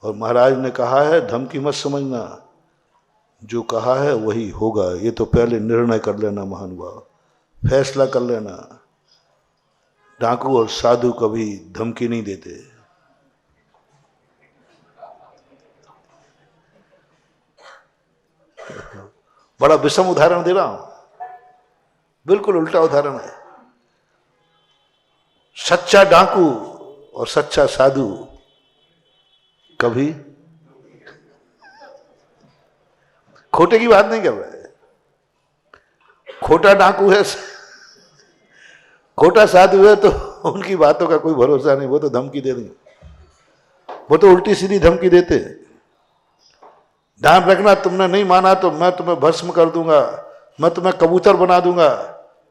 और महाराज ने कहा है धमकी मत समझना, जो कहा है वही होगा। ये तो पहले निर्णय कर लेना महानुभाव, फैसला कर लेना। डाकू और साधु कभी धमकी नहीं देते। बड़ा विषम उदाहरण दे रहा हूं, बिल्कुल उल्टा उदाहरण है। सच्चा डाकू और सच्चा साधु कभी, खोटे की बात नहीं कर रहे, खोटा डाकू है, खोटा साधु है तो उनकी बातों का कोई भरोसा नहीं। वो तो धमकी दे देंगे, वो तो उल्टी सीधी धमकी देते। ध्यान रखना, तुमने नहीं माना तो मैं तुम्हें भस्म कर दूंगा, मैं तुम्हें कबूतर बना दूंगा,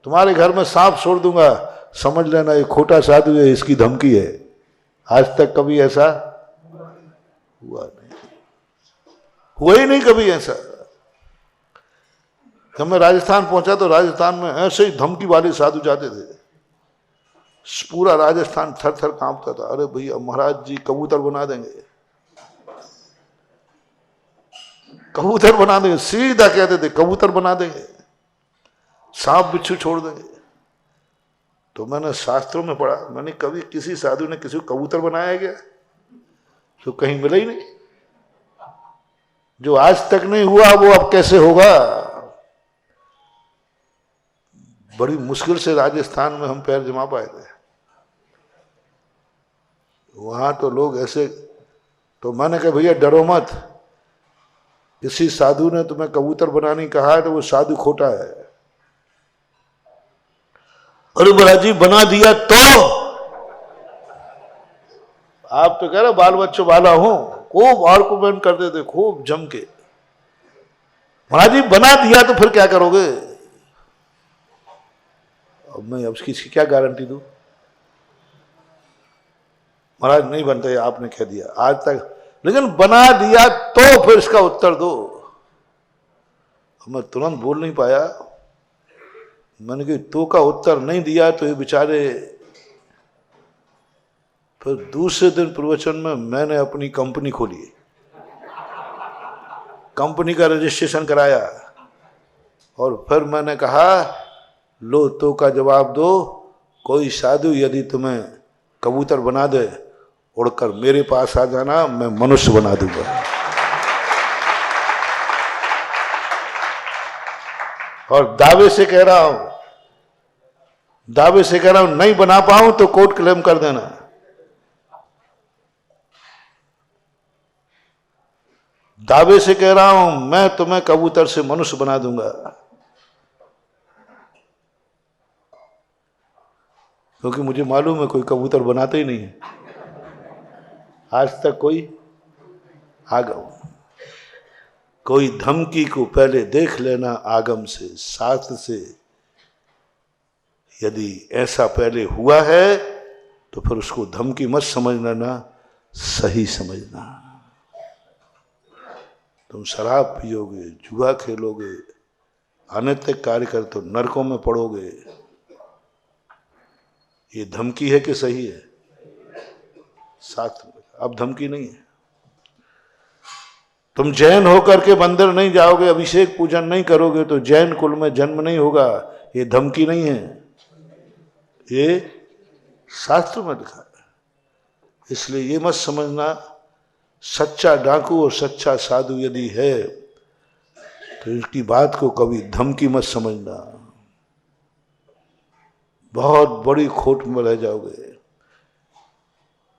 तुम्हारे घर में सांप छोड़ दूंगा। समझ लेना ये खोटा साधु है, इसकी धमकी है। आज तक कभी ऐसा हुआ नहीं, हुआ ही नहीं कभी ऐसा। जब मैं राजस्थान पहुंचा तो राजस्थान में ऐसे ही धमकी वाले साधु जाते थे, पूरा राजस्थान थर थर कांपता था। अरे भैया महाराज जी कबूतर बना देंगे, कबूतर बना देंगे, सीधा कहते थे कबूतर बना देंगे, सांप बिच्छू छोड़ देंगे। तो मैंने शास्त्रों में पढ़ा, मैंने कभी किसी साधु ने किसी को कबूतर बनाया क्या? तो कहीं मिला ही नहीं। जो आज तक नहीं हुआ वो अब कैसे होगा? बड़ी मुश्किल से राजस्थान में हम पैर जमा पाए थे। वहां तो लोग ऐसे, तो मैंने कहा भैया डरो मत, किसी साधु ने तुम्हें कबूतर बनाने कहा है तो वो साधु खोटा है। अरे महाराज जी बना दिया तो? आप तो कह रहे बाल बच्चों वाला हूं, खूब आर्गुमेंट करते थे खूब जम के। महाराज जी बना दिया तो फिर क्या करोगे? अब मैं अब इसकी क्या गारंटी दूं? महाराज नहीं बनते, आपने कह दिया आज तक, लेकिन बना दिया तो फिर इसका उत्तर दो। मैं तुरंत बोल नहीं पाया। मैंने कहा तो का उत्तर नहीं दिया तो ये बेचारे। फिर दूसरे दिन प्रवचन में मैंने अपनी कंपनी खोली, कंपनी का रजिस्ट्रेशन कराया, और फिर मैंने कहा लो तो का जवाब दो। कोई साधु यदि तुम्हें कबूतर बना दे, उड़कर मेरे पास आ जाना, मैं मनुष्य बना दूंगा। और दावे से कह रहा हूं, दावे से कह रहा हूं, नहीं बना पाऊं तो कोर्ट क्लेम कर देना। दावे से कह रहा हूं, मैं तुम्हें कबूतर से मनुष्य बना दूंगा। क्योंकि मुझे मालूम है कोई कबूतर बनाते ही नहीं है, आज तक कोई आ गया। कोई धमकी को पहले देख लेना आगम से, शास्त्र से। यदि ऐसा पहले हुआ है तो फिर उसको धमकी मत समझना ना, सही समझना। तुम शराब पियोगे, जुआ खेलोगे, अनैतिक कार्य करते तो नरकों में पड़ोगे, ये धमकी है कि सही है? शास्त्र में अब धमकी नहीं है। तुम जैन होकर के मंदिर नहीं जाओगे, अभिषेक पूजन नहीं करोगे तो जैन कुल में जन्म नहीं होगा, ये धमकी नहीं है, ये शास्त्र में लिखा है। इसलिए ये मत समझना सच्चा डाकू और सच्चा साधु यदि है तो इसकी बात को कभी धमकी मत समझना, बहुत बड़ी खोट में रह जाओगे।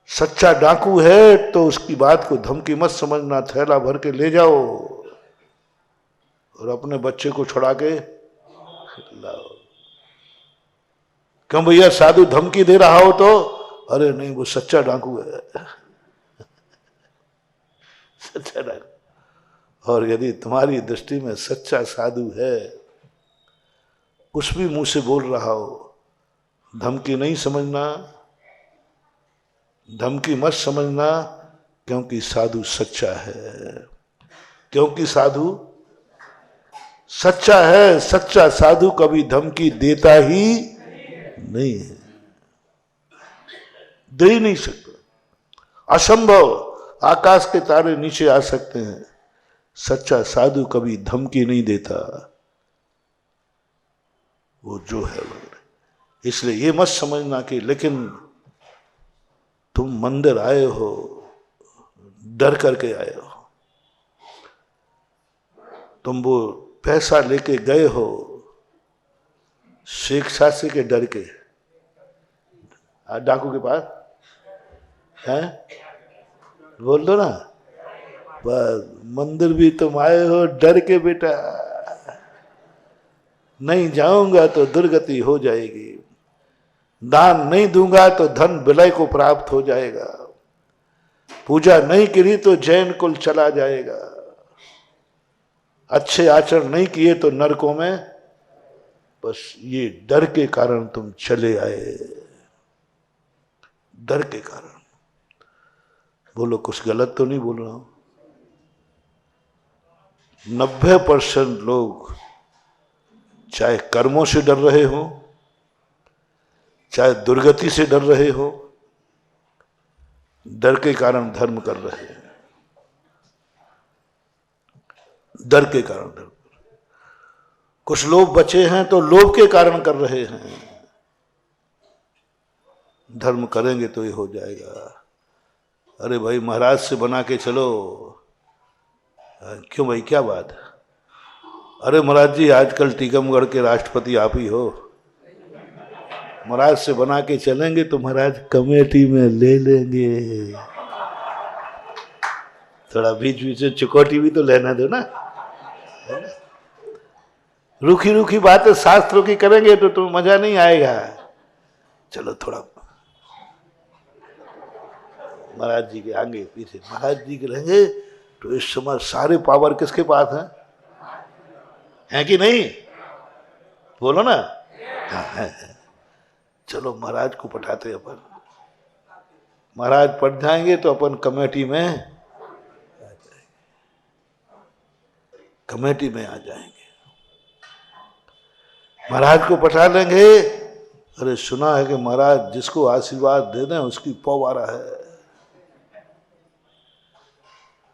सच्चा डाकू है तो उसकी बात को धमकी मत समझना, थैला भर के ले जाओ और अपने बच्चे को छुड़ा के लाओ। क्यों भैया, साधु धमकी दे रहा हो तो? अरे नहीं, वो सच्चा डाकू है, सच्चा डाकू। और यदि तुम्हारी दृष्टि में सच्चा साधु है, कुछ भी मुंह से बोल रहा हो, धमकी नहीं समझना, धमकी मत समझना, क्योंकि साधु सच्चा है, क्योंकि साधु सच्चा है। सच्चा साधु कभी धमकी देता ही नहीं है, दे ही नहीं सकता, असंभव। आकाश के तारे नीचे आ सकते हैं, सच्चा साधु कभी धमकी नहीं देता, वो जो है वो। इसलिए ये मत समझना कि लेकिन तुम मंदिर आए हो, डर करके आए हो, तुम वो पैसा लेके गए हो शेख शास्त्री के डर के, डाकू के पास है, बोल दो ना, बस मंदिर भी तुम आए हो डर के, बेटा नहीं जाऊंगा तो दुर्गति हो जाएगी, दान नहीं दूंगा तो धन विलय को प्राप्त हो जाएगा, पूजा नहीं करी तो जैन कुल चला जाएगा, अच्छे आचरण नहीं किए तो नरकों में। बस ये डर के कारण तुम चले आए, डर के कारण। बोलो, कुछ गलत तो नहीं बोल रहा हूं? 90% लोग चाहे कर्मों से डर रहे हो, चाहे दुर्गति से डर रहे हो, डर के कारण धर्म कर रहे हैं, डर के कारण धर्म। कुछ लोग बचे हैं तो लोभ के कारण कर रहे हैं, धर्म करेंगे तो ये हो जाएगा। अरे भाई, महाराज से बना के चलो। क्यों भाई, क्या बात है? अरे महाराज जी, आजकल टीकमगढ़ के राष्ट्रपति आप ही हो, महाराज से बना के चलेंगे तो महाराज कमेटी में ले लेंगे। थोड़ा बीच बीच में चुकौती भी तो लेना दो ना, रूखी रूखी बातें शास्त्रों की करेंगे तो तुम्हें मजा नहीं आएगा। चलो थोड़ा महाराज जी के आगे पीछे, महाराज जी के रहेंगे तो इस समय सारे पावर किसके पास है कि नहीं? बोलो ना। हाँ है। चलो महाराज को पठाते अपन, महाराज पट जाएंगे तो अपन कमेटी में आ जाएंगे, कमेटी में आ जाएंगे, महाराज को पठा लेंगे। अरे सुना है कि महाराज जिसको आशीर्वाद दे दें उसकी पौवारा है।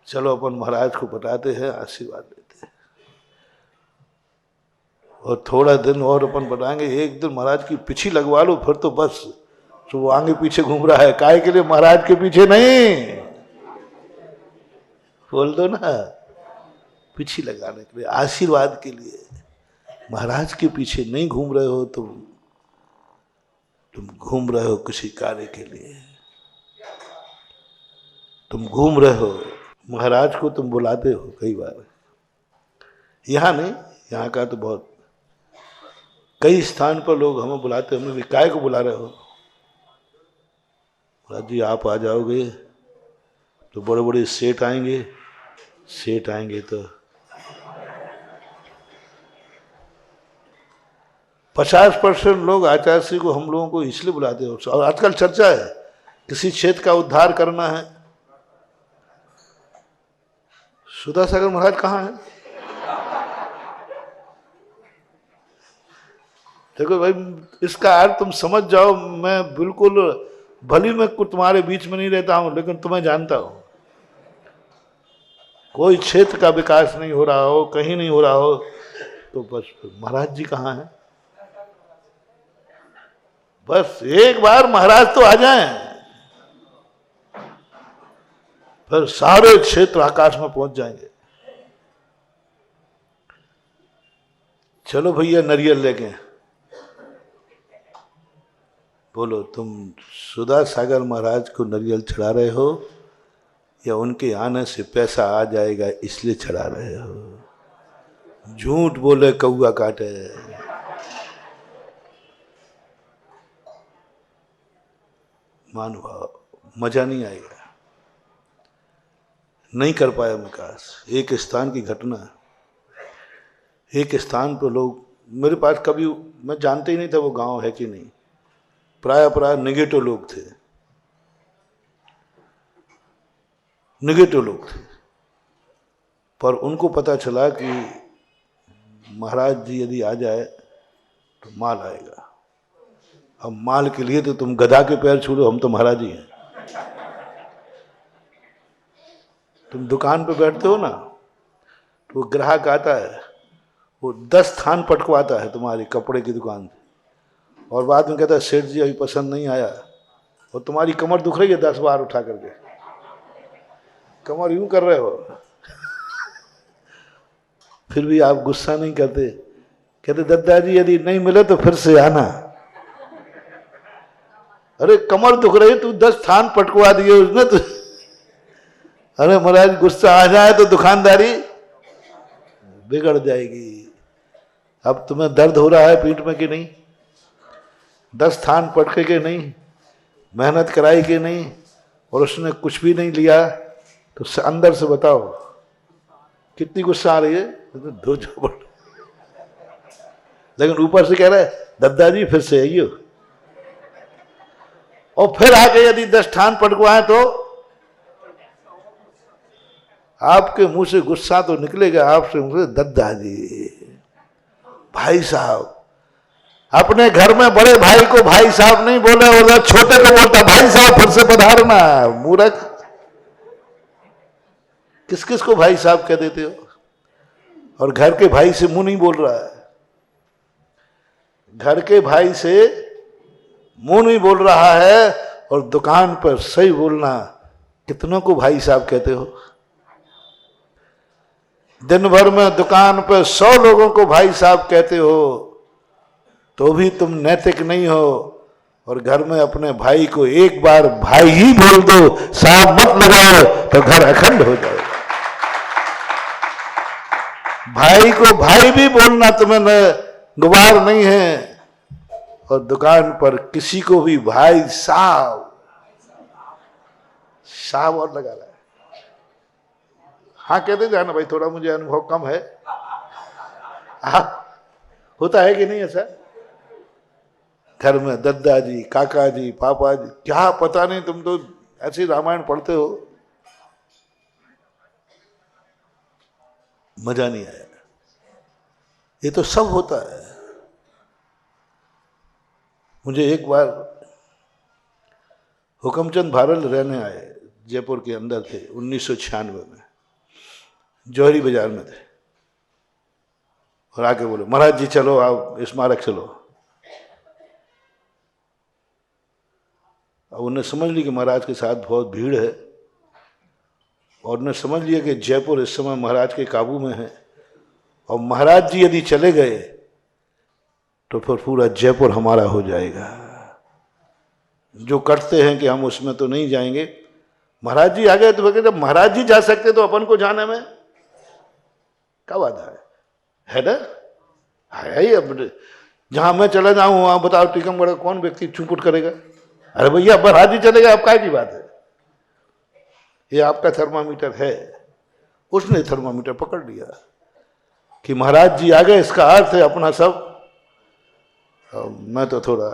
चलो अपन महाराज को पठाते हैं, आशीर्वाद देते हैं, और थोड़ा दिन और अपन बताएंगे। एक दिन महाराज की पीछे लगवा लो, फिर तो बस, तो वो आगे पीछे घूम रहा है, काहे के लिए? महाराज के पीछे नहीं, बोल दो ना, पीछे लगाने के लिए, आशीर्वाद के लिए। महाराज के पीछे नहीं घूम रहे हो तुम घूम रहे हो किसी कार्य के लिए, तुम घूम रहे हो। महाराज को तुम बुलाते हो कई बार, यहाँ नहीं, यहाँ का तो बहुत, कई स्थान पर लोग हमें बुलाते, हमें भी काय को बुला रहे हो? महाराज जी आप आ जाओगे तो बड़े बड़े सेठ आएंगे, सेठ आएंगे तो 50% लोग आचार्य श्री को हम लोगों को इसलिए बुलाते हो, और आजकल चर्चा है किसी क्षेत्र का उद्धार करना है। सुधासागर महाराज कहाँ है? देखो भाई, इसका अर्थ तुम समझ जाओ। मैं बिल्कुल, भली मैं तुम्हारे बीच में नहीं रहता हूं, लेकिन तुम्हें जानता हूं। कोई क्षेत्र का विकास नहीं हो रहा हो, कहीं नहीं हो रहा हो, तो बस महाराज जी कहाँ हैं? बस एक बार महाराज तो आ जाएं, फिर सारे क्षेत्र आकाश में पहुंच जाएंगे। चलो भैया, नरियल लेके बोलो, तुम सुधासागर महाराज को नरियल चढ़ा रहे हो या उनके आने से पैसा आ जाएगा इसलिए चढ़ा रहे हो? झूठ बोले कौआ काटे। मानो मजा नहीं आएगा, नहीं कर पाया विकास। एक स्थान की घटना, एक स्थान पर लोग, मेरे पास कभी, मैं जानते ही नहीं था वो गांव है कि नहीं, प्राय निगेटिव लोग थे, निगेटिव लोग थे। पर उनको पता चला कि महाराज जी यदि आ जाए तो माल आएगा। अब माल के लिए तो तुम गधा के पैर छू लो, हम तो महाराज ही हैं। तुम दुकान पे बैठते हो ना, तो वो ग्राहक आता है, वो 10 थान पटकवाता है तुम्हारी कपड़े की दुकान से, और बाद में कहता है सेठ जी अभी पसंद नहीं आया, और तुम्हारी कमर दुख रही है 10 बार उठा करके, कमर यूं कर रहे हो, फिर भी आप गुस्सा नहीं करते। कहते दादाजी यदि नहीं मिले तो फिर से आना। अरे कमर दुख रही, तू 10 थान पटकवा दिए उसने तो। अरे महाराज गुस्सा आ जाए तो दुकानदारी बिगड़ जाएगी। अब तुम्हें दर्द हो रहा है पीठ में कि नहीं? 10 थान पटके के नहीं, मेहनत कराई के नहीं, और उसने कुछ भी नहीं लिया, तो अंदर से बताओ कितनी गुस्सा आ रही है। दो झपट, लेकिन ऊपर से कह रहा है दादाजी फिर से आइयो, और फिर आके यदि 10 थान पटकवाए तो आपके मुंह से गुस्सा तो निकलेगा, आपसे मुंह से दादाजी। भाई साहब, अपने घर में बड़े भाई को भाई साहब नहीं बोले, और छोटे को बोलता भाई साहब फिर से पधारना। मूर्ख, किस किस को भाई साहब कह देते हो? और घर के भाई से मुंह नहीं बोल रहा है, घर के भाई से मुंह नहीं बोल रहा है, और दुकान पर सही बोलना। कितनों को भाई साहब कहते हो? दिन भर में दुकान पर 100 लोगों को भाई साहब कहते हो, तो भी तुम नैतिक नहीं हो। और घर में अपने भाई को एक बार भाई ही बोल दो, साहब मत लगाओ, तो घर अखंड हो जाए। भाई को भाई भी बोलना तुम्हें गुबार नहीं है, और दुकान पर किसी को भी भाई साहब साहब और लगा रहा है। हाँ कहते जाना भाई, थोड़ा मुझे अनुभव कम है। होता है कि नहीं ऐसा? घर में दादाजी, काका जी, पापा जी, क्या पता नहीं, तुम तो ऐसे रामायण पढ़ते हो, मजा नहीं आया। ये तो सब होता है। मुझे एक बार हुकमचंद भारल रहने आए, जयपुर के अंदर थे, 1996 में, जौहरी बाजार में थे, और आके बोले महाराज जी चलो आप स्मारक चलो। अब उन्हें समझ ली कि महाराज के साथ बहुत भीड़ है, और उन्हें समझ लिया कि जयपुर इस समय महाराज के काबू में है, और महाराज जी यदि चले गए तो फिर पूरा जयपुर हमारा हो जाएगा। जो करते हैं कि हम उसमें तो नहीं जाएंगे, महाराज जी आ गए तो जब महाराज जी जा सकते तो अपन को जाने में क्या बाधा है ना? है ही। अब जहां मैं चला जाऊं वहां बताओ टीकमगढ़ कौन व्यक्ति चुपट करेगा? अरे भैया महाराज जी चले गए, अब काय की बात है? ये आपका थर्मामीटर है। उसने थर्मामीटर पकड़ लिया कि महाराज जी आ गए, इसका अर्थ है अपना सब मैं तो थोड़ा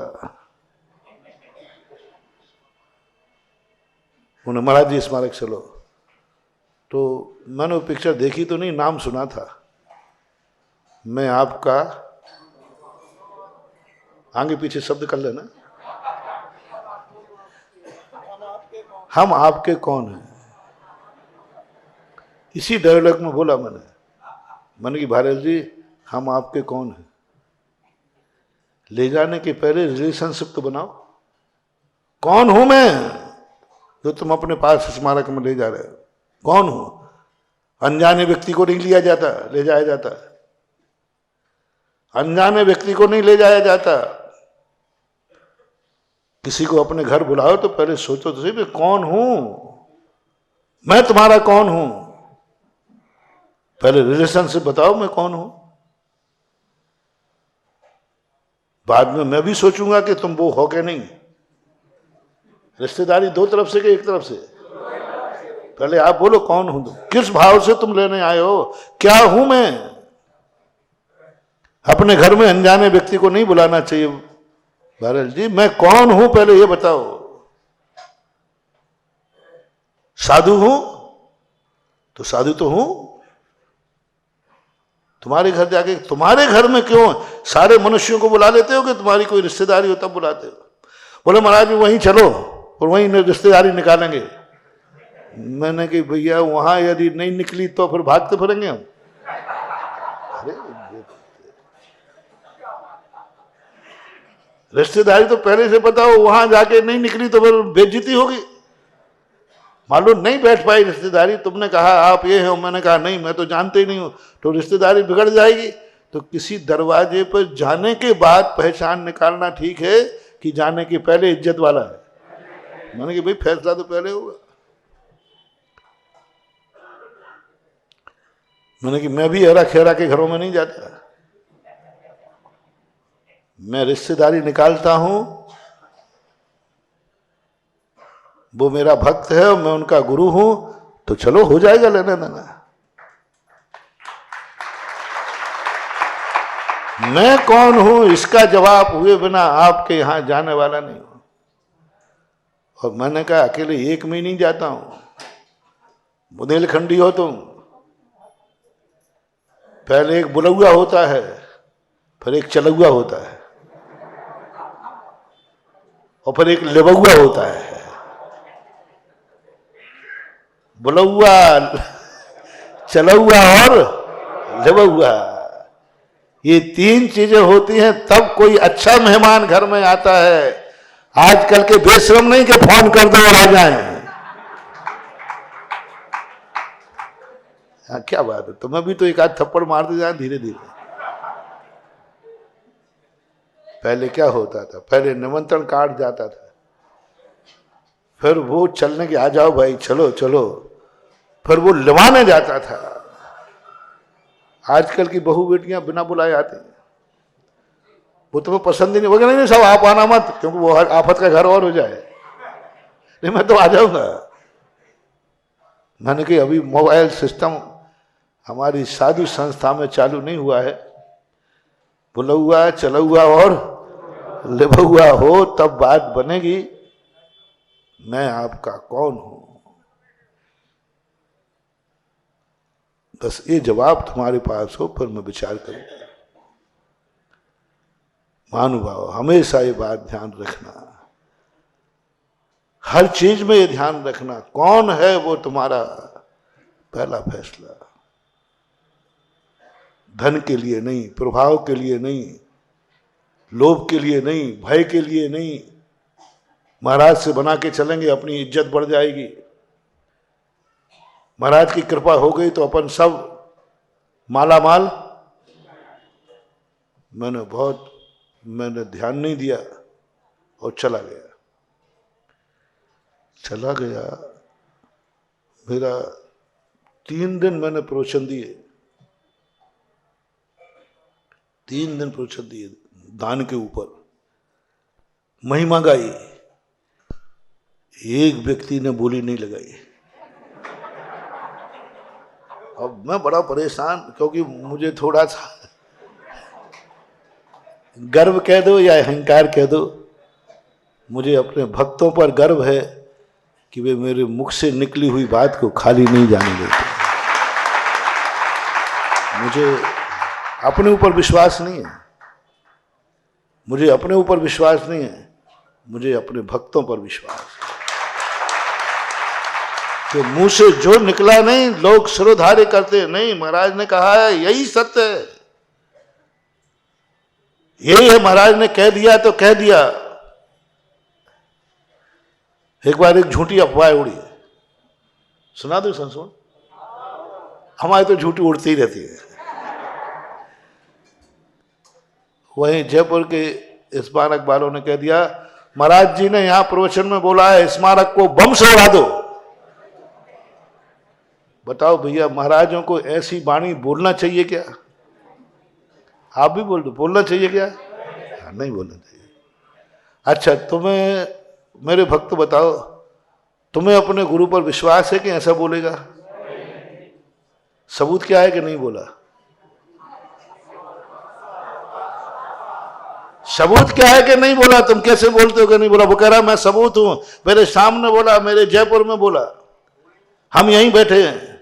उन्हें महाराज जी स्मारक चलो, तो मैंने वो पिक्चर देखी तो नहीं, नाम सुना था। मैं आपका, आगे पीछे शब्द कर लेना, हम आपके कौन हैं, इसी डायलॉग में बोला मैंने कि भारत जी हम आपके कौन हैं। ले जाने के पहले रिलेशनशिप तो बनाओ, कौन हूं मैं जो तुम अपने पास स्मारक में ले जा रहे हो, कौन हूं। अनजाने व्यक्ति को नहीं लिया जाता, ले जाया जाता, अनजाने व्यक्ति को नहीं ले जाया जाता। किसी को अपने घर बुलाओ तो पहले सोचो तो सही, मैं कौन हूं, मैं तुम्हारा कौन हूं, पहले रिलेशनशिप बताओ मैं कौन हूं। बाद में मैं भी सोचूंगा कि तुम वो हो के नहीं। रिश्तेदारी दो तरफ से कि एक तरफ से? पहले आप बोलो कौन हूं तुम, किस भाव से तुम लेने आए हो, क्या हूं मैं। अपने घर में अनजाने व्यक्ति को नहीं बुलाना चाहिए। भारत जी मैं कौन हूं पहले ये बताओ। साधु हूं तो साधु तो हूं, तुम्हारे घर जाके, तुम्हारे घर में क्यों सारे मनुष्यों को बुला लेते हो कि तुम्हारी कोई रिश्तेदारी हो तब बुलाते हो? बोले महाराज वहीं चलो और वहीं रिश्तेदारी निकालेंगे। मैंने कि भैया वहां यदि नहीं निकली तो फिर भागते फिरेंगे हम। अरे रिश्तेदारी तो पहले से बताओ, वहां जाके नहीं निकली तो फिर बेइज्जती होगी। मालूम नहीं बैठ पाई रिश्तेदारी, तुमने कहा आप ये हो, मैंने कहा नहीं मैं तो जानते ही नहीं हूं, तो रिश्तेदारी बिगड़ जाएगी। तो किसी दरवाजे पर जाने के बाद पहचान निकालना ठीक है कि जाने के पहले इज्जत वाला है। मैंने कि भाई फैसला तो पहले होगा। मैंने कि मैं भी हेरा खेरा के घरों में नहीं जाता, मैं रिश्तेदारी निकालता हूं। वो मेरा भक्त है और मैं उनका गुरु हूं, तो चलो हो जाएगा लेना देना। मैं कौन हूं इसका जवाब हुए बिना आपके यहां जाने वाला नहीं हूं। और मैंने कहा अकेले एक में ही नहीं जाता हूं, बुंदेलखंडी हो तुम। पहले एक बुलौआ होता है, फिर एक चलौआ होता है, और फिर एक लेबौआ होता है। बुलौआ, चलौआ और लेबौआ, ये तीन चीजें होती हैं तब कोई अच्छा मेहमान घर में आता है। आजकल के बेशरम नहीं कि फोन कर दो और आ जाए। हाँ क्या बात है, तुम्हें भी तो एक आध थप्पड़ मार दे जाए धीरे धीरे। पहले क्या होता था, पहले निमंत्रण कार्ड जाता था, फिर वो चलने के आ जाओ भाई चलो चलो, फिर वो लवाने जाता था। आजकल की बहू बेटियां बिना बुलाए आती हैं, वो तुम्हें पसंद ही नहीं, वो नहीं सब आप आना मत, क्योंकि वो आफत का घर और हो जाए। नहीं मैं तो आ जाऊंगा। मैंने कि अभी मोबाइल सिस्टम हमारी साधु संस्था में चालू नहीं हुआ है। बुलौआ, चलौआ और लेबौआ हो तब बात बनेगी। मैं आपका कौन हूं, बस ये जवाब तुम्हारे पास हो, फिर मैं विचार करूंगा। महानुभाव हमेशा ये बात ध्यान रखना, हर चीज में ये ध्यान रखना, कौन है वो तुम्हारा पहला फैसला। धन के लिए नहीं, प्रभाव के लिए नहीं, लोभ के लिए नहीं, भय के लिए नहीं। महाराज से बना के चलेंगे अपनी इज्जत बढ़ जाएगी। महाराज की कृपा हो गई तो अपन सब माला माल। मैंने ध्यान नहीं दिया और चला गया। मेरा 3 दिन मैंने प्रवचन दिए, 3 दिन प्रवचन दिए दान के ऊपर, महिमा गाई, एक व्यक्ति ने बोली नहीं लगाई। अब मैं बड़ा परेशान, क्योंकि मुझे थोड़ा सा गर्व कह दो या अहंकार कह दो, मुझे अपने भक्तों पर गर्व है कि वे मेरे मुख से निकली हुई बात को खाली नहीं जाने देते। मुझे अपने ऊपर विश्वास नहीं है, मुझे अपने ऊपर विश्वास नहीं है, मुझे अपने भक्तों पर विश्वास है कि मुंह से जो निकला नहीं लोग सिरोधार्य करते नहीं। महाराज ने कहा है यही सत्य है, यही है, महाराज ने कह दिया तो कह दिया। एक बार एक झूठी अफवाह उड़ी है, सुना दो संसुन, हमारे तो झूठी उड़ती ही रहती है। वहीं जयपुर के स्मारक वालों ने कह दिया महाराज जी ने यहां प्रवचन में बोला है स्मारक को बम से उड़ा दो। बताओ भैया, महाराजों को ऐसी वाणी बोलना चाहिए क्या? आप भी बोल दो, बोलना चाहिए क्या? नहीं बोलना चाहिए। अच्छा, तुम्हें मेरे भक्त बताओ, तुम्हें अपने गुरु पर विश्वास है कि ऐसा बोलेगा? सबूत क्या है कि नहीं बोला? सबूत क्या है कि नहीं बोला? तुम कैसे बोलते हो कि नहीं बोला? वो कह रहा मैं सबूत हूं, मेरे सामने बोला, मेरे जयपुर में बोला, हम यहीं बैठे हैं।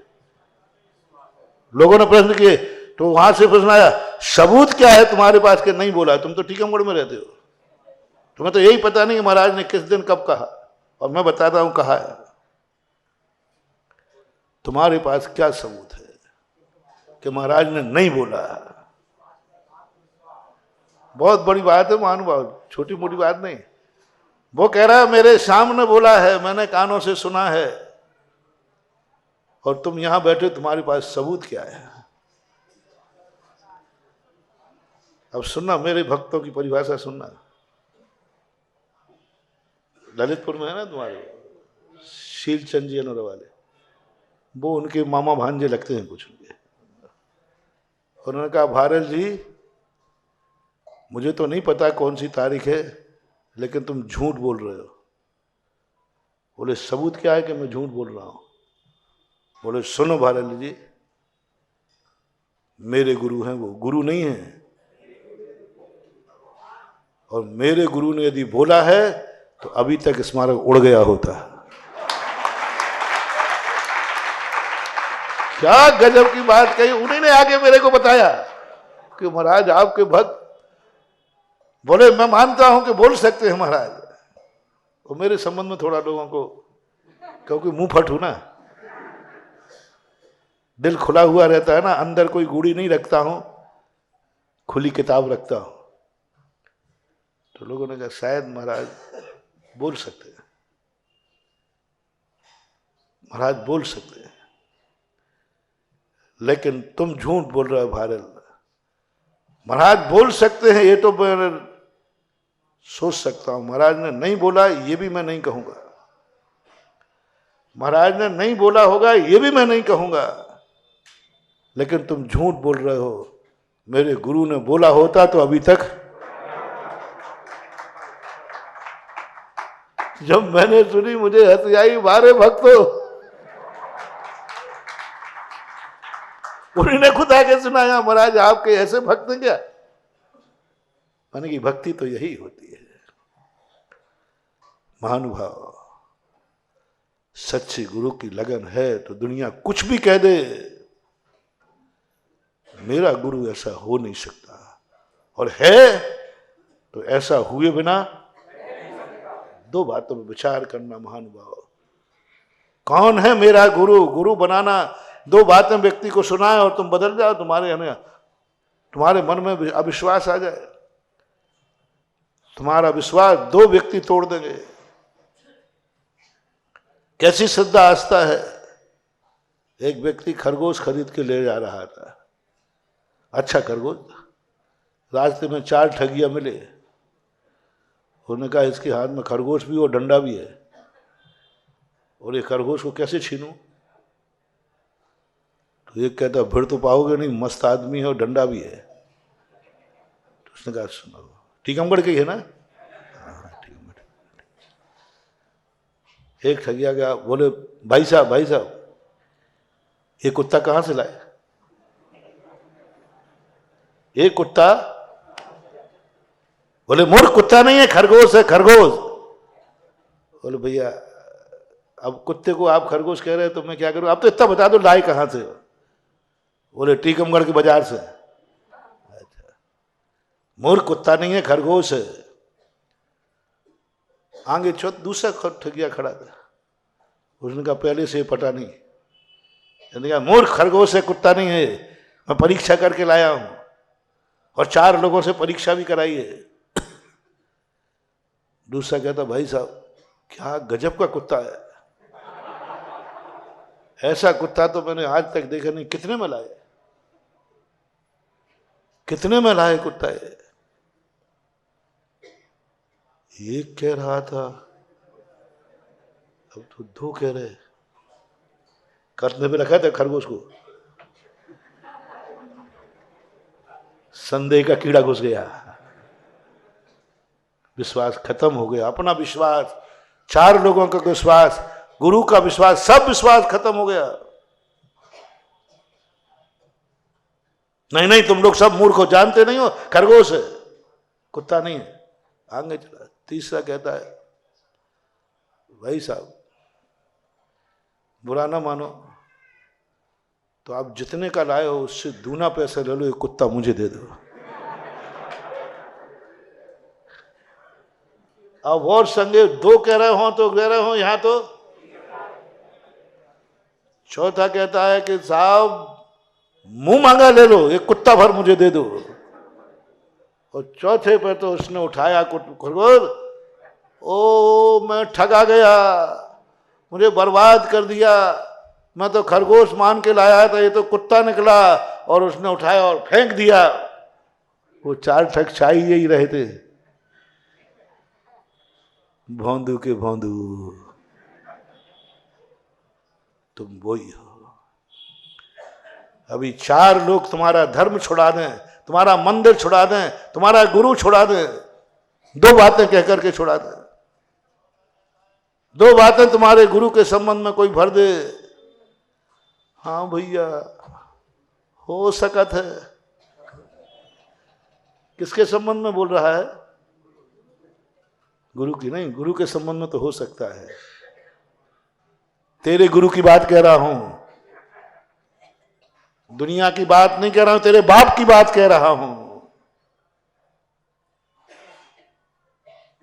लोगों ने प्रश्न किए तो वहां से प्रश्न आया सबूत क्या है तुम्हारे पास के नहीं बोला? तुम तो टीकमगढ़ में रहते हो, तुम्हें तो यही पता नहीं कि महाराज ने किस दिन कब कहा, और मैं बताता हूं कहा है। तुम्हारे पास क्या सबूत है कि महाराज ने नहीं बोला? बहुत बड़ी बात है महानुभाव, छोटी मोटी बात नहीं। वो कह रहा है मेरे सामने बोला है, मैंने कानों से सुना है, और तुम यहां बैठे, तुम्हारे पास सबूत क्या है? अब सुनना, मेरे भक्तों की परिभाषा सुनना। ललितपुर में है ना तुम्हारे शीलचंद जी अनोरा वाले, वो उनके मामा भांजे लगते हैं कुछ उनके। उन्होंने कहा भारल जी मुझे तो नहीं पता कौन सी तारीख है, लेकिन तुम झूठ बोल रहे हो। बोले सबूत क्या है कि मैं झूठ बोल रहा हूं? बोले सुनो भारल जी, मेरे गुरु हैं, वो गुरु नहीं है, और मेरे गुरु ने यदि बोला है तो अभी तक स्मारक उड़ गया होता। क्या गजब की बात कही, उन्हीं ने आगे मेरे को बताया कि महाराज आपके भक्त बोले मैं मानता हूं कि बोल सकते हैं महाराज। और मेरे संबंध में थोड़ा लोगों को, क्योंकि मुंह फट हूं ना, दिल खुला हुआ रहता है ना, अंदर कोई गूढ़ी नहीं रखता हूं, खुली किताब रखता हूं। तो लोगों ने कहा शायद महाराज बोल सकते हैं, महाराज बोल सकते हैं, लेकिन तुम झूठ बोल रहे हो भारल। महाराज बोल सकते हैं ये तो मैं सोच सकता हूं, महाराज ने नहीं बोला ये भी मैं नहीं कहूंगा, महाराज ने नहीं बोला होगा ये भी मैं नहीं कहूंगा, लेकिन तुम झूठ बोल रहे हो। मेरे गुरु ने बोला होता तो अभी तक। जब मैंने सुनी मुझे हंसी आई, मारे भक्तों, उन्होंने खुद आके सुनाया महाराज आपके ऐसे भक्त हैं क्या? मैंने की भक्ति तो यही होती है महानुभाव। सच्चे गुरु की लगन है तो दुनिया कुछ भी कह दे, मेरा गुरु ऐसा हो नहीं सकता, और है तो ऐसा हुए बिना। दो बातों में विचार करना महानुभाव, कौन है मेरा गुरु? गुरु बनाना दो बातें व्यक्ति को सुनाए और तुम बदल जाओ, तुम्हारे मन में अविश्वास आ जाए, तुम्हारा विश्वास दो व्यक्ति तोड़ देंगे। कैसी श्रद्धा आस्था है। एक व्यक्ति खरगोश खरीद के ले जा रहा था, अच्छा खरगोश, रास्ते में 4 ठगिया मिले। उन्होंने कहा इसके हाथ में खरगोश भी और डंडा भी है, और ये खरगोश को कैसे छीनूं? तो ये कहता फिर तो पाओगे नहीं, मस्त आदमी है और डंडा भी है। तो उसने कहा सुनो, टीकमगढ़ के ही है ना? हाँ टीकमगढ़। एक ठगिया गया, बोले भाई साहब ये कुत्ता कहाँ से लाए? ये कुत्ता बोले मूर्ख कुत्ता नहीं है, खरगोश है, खरगोश। बोले भैया अब कुत्ते को आप खरगोश कह रहे हैं तो मैं क्या करूं, आप तो इतना बता दो लाए कहां से। बोले टीकमगढ़ के बाजार से। अच्छा, मूर्ख कुत्ता नहीं है, खरगोश है। आगे दूसरा ठगिया खड़ा था, उसने कहा पहले से पता नहीं। उसने कहा मूर्ख खरगोश है, कुत्ता नहीं है, मैं परीक्षा करके लाया हूं और 4 लोगों से परीक्षा भी कराई है। दूसरा कहता भाई साहब क्या गजब का कुत्ता है, ऐसा कुत्ता तो मैंने आज तक देखा नहीं, कितने में लाए, कितने में लाए कुत्ता है। एक कह रहा था, अब तो 2 कह रहे। करने पे रखा था खरगोश को, संदेह का कीड़ा घुस गया, विश्वास खत्म हो गया। अपना विश्वास, 4 लोगों का विश्वास, गुरु का विश्वास, सब विश्वास खत्म हो गया। नहीं नहीं तुम लोग सब मूर्ख हो, जानते नहीं हो, खरगोश है, कुत्ता नहीं है। आगे चला। तीसरा कहता है भाई साहब बुरा ना मानो तो आप जितने का लाए हो उससे दूना पैसा ले लो, ये कुत्ता मुझे दे दो। अब और संगे 2 कह रहे हो तो कह रहे हो, यहां तो चौथा कहता है कि साहब मुंह मांगा ले लो, एक कुत्ता भर मुझे दे दो। और चौथे पे तो उसने उठाया खरगोश, ओ मैं ठगा गया, मुझे बर्बाद कर दिया, मैं तो खरगोश मान के लाया था, ये तो कुत्ता निकला। और उसने उठाया और फेंक दिया। वो 4 ठग छाई यही रहे थे, भौंदू के भौंदू, तुम वही हो। अभी 4 लोग तुम्हारा धर्म छुड़ा दें, तुम्हारा मंदिर छुड़ा दें, तुम्हारा गुरु छुड़ा दें, 2 बातें कह करके छुड़ा दें, 2 बातें तुम्हारे गुरु के संबंध में कोई भर दे, हाँ भैया हो सकत है। किसके संबंध में बोल रहा है? गुरु की नहीं, गुरु के संबंध में तो हो सकता है। तेरे गुरु की बात कह रहा हूं, दुनिया की बात नहीं कह रहा हूं, तेरे बाप की बात कह रहा हूं।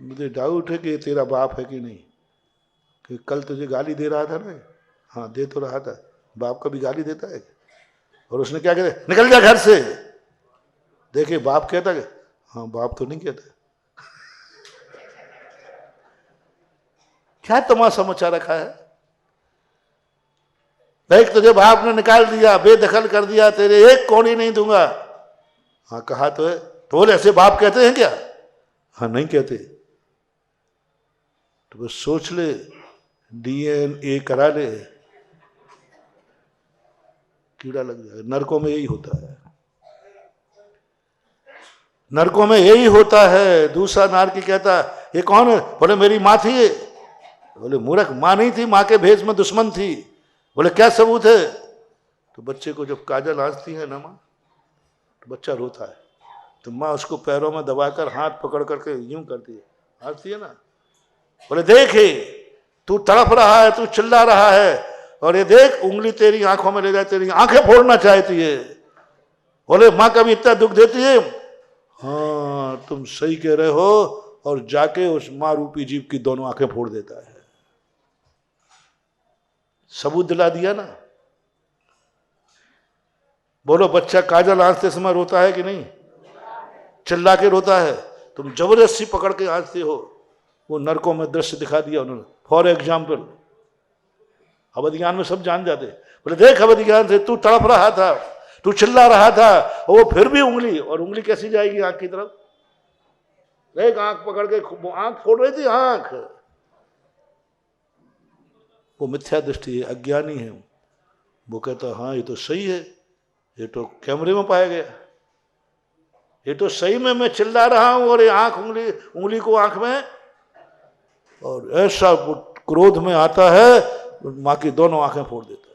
मुझे डाउट है कि ये तेरा बाप है कि नहीं, कि कल तुझे गाली दे रहा था ना। हाँ दे तो रहा था, बाप का भी गाली देता है। और उसने क्या कहता, निकल जा घर से। देखिए बाप कहता है, हाँ बाप तो नहीं कहता। क्या तमाशा मचा रखा है। देख तुझे बाप ने निकाल दिया, बेदखल कर दिया, तेरे एक कौड़ी नहीं दूंगा। हाँ कहा तो है। तो बोले ऐसे बाप कहते हैं क्या? हाँ नहीं कहते। तो बस सोच ले, DNA करा ले, कीड़ा लग जाए। नरकों में यही होता है, नरकों में यही होता है। दूसरा नारकी कहता ये कौन है? बोले मेरी माँ थी। बोले मूर्ख, माँ नहीं थी, माँ के भेष में दुश्मन थी। बोले क्या सबूत है? तो बच्चे को जब काजल आंचती है ना माँ, तो बच्चा रोता है, तो माँ उसको पैरों में दबाकर हाथ पकड़ करके यूं करती है, आंचती है ना। बोले देखे तू तड़प रहा है, तू चिल्ला रहा है, और ये देख उंगली तेरी आंखों में ले जाए, तेरी आंखें फोड़ना चाहती है। बोले माँ कभी इतना दुख देती है? हाँ तुम सही कह रहे हो। और जाके उस माँ रूपी जीव की दोनों आंखें फोड़ देता है। सबूत दिला दिया ना। बोलो बच्चा काजल आंचते समय रोता है कि नहीं? चिल्ला के रोता है। तुम जबरदस्ती पकड़ के आंचते हो। वो नरकों में दृश्य दिखा दिया उन्होंने। फॉर एग्जाम्पल अवध ज्ञान में सब जान जाते। बोले देख अवध ज्ञान से तू तड़प रहा था, तू चिल्ला रहा था, और वो फिर भी उंगली, और उंगली कैसी जाएगी आंख की तरफ? एक आंख पकड़ के आंख फोड़ रही थी। आंख वो मिथ्या दृष्टि है, अज्ञानी है। वो कहता हाँ ये तो सही है, ये तो कैमरे में पाया गया, ये तो सही में मैं चिल्ला रहा हूं, और ये आंख उंगली को आंख में, और ऐसा क्रोध में आता है मां की दोनों आंखें फोड़ देता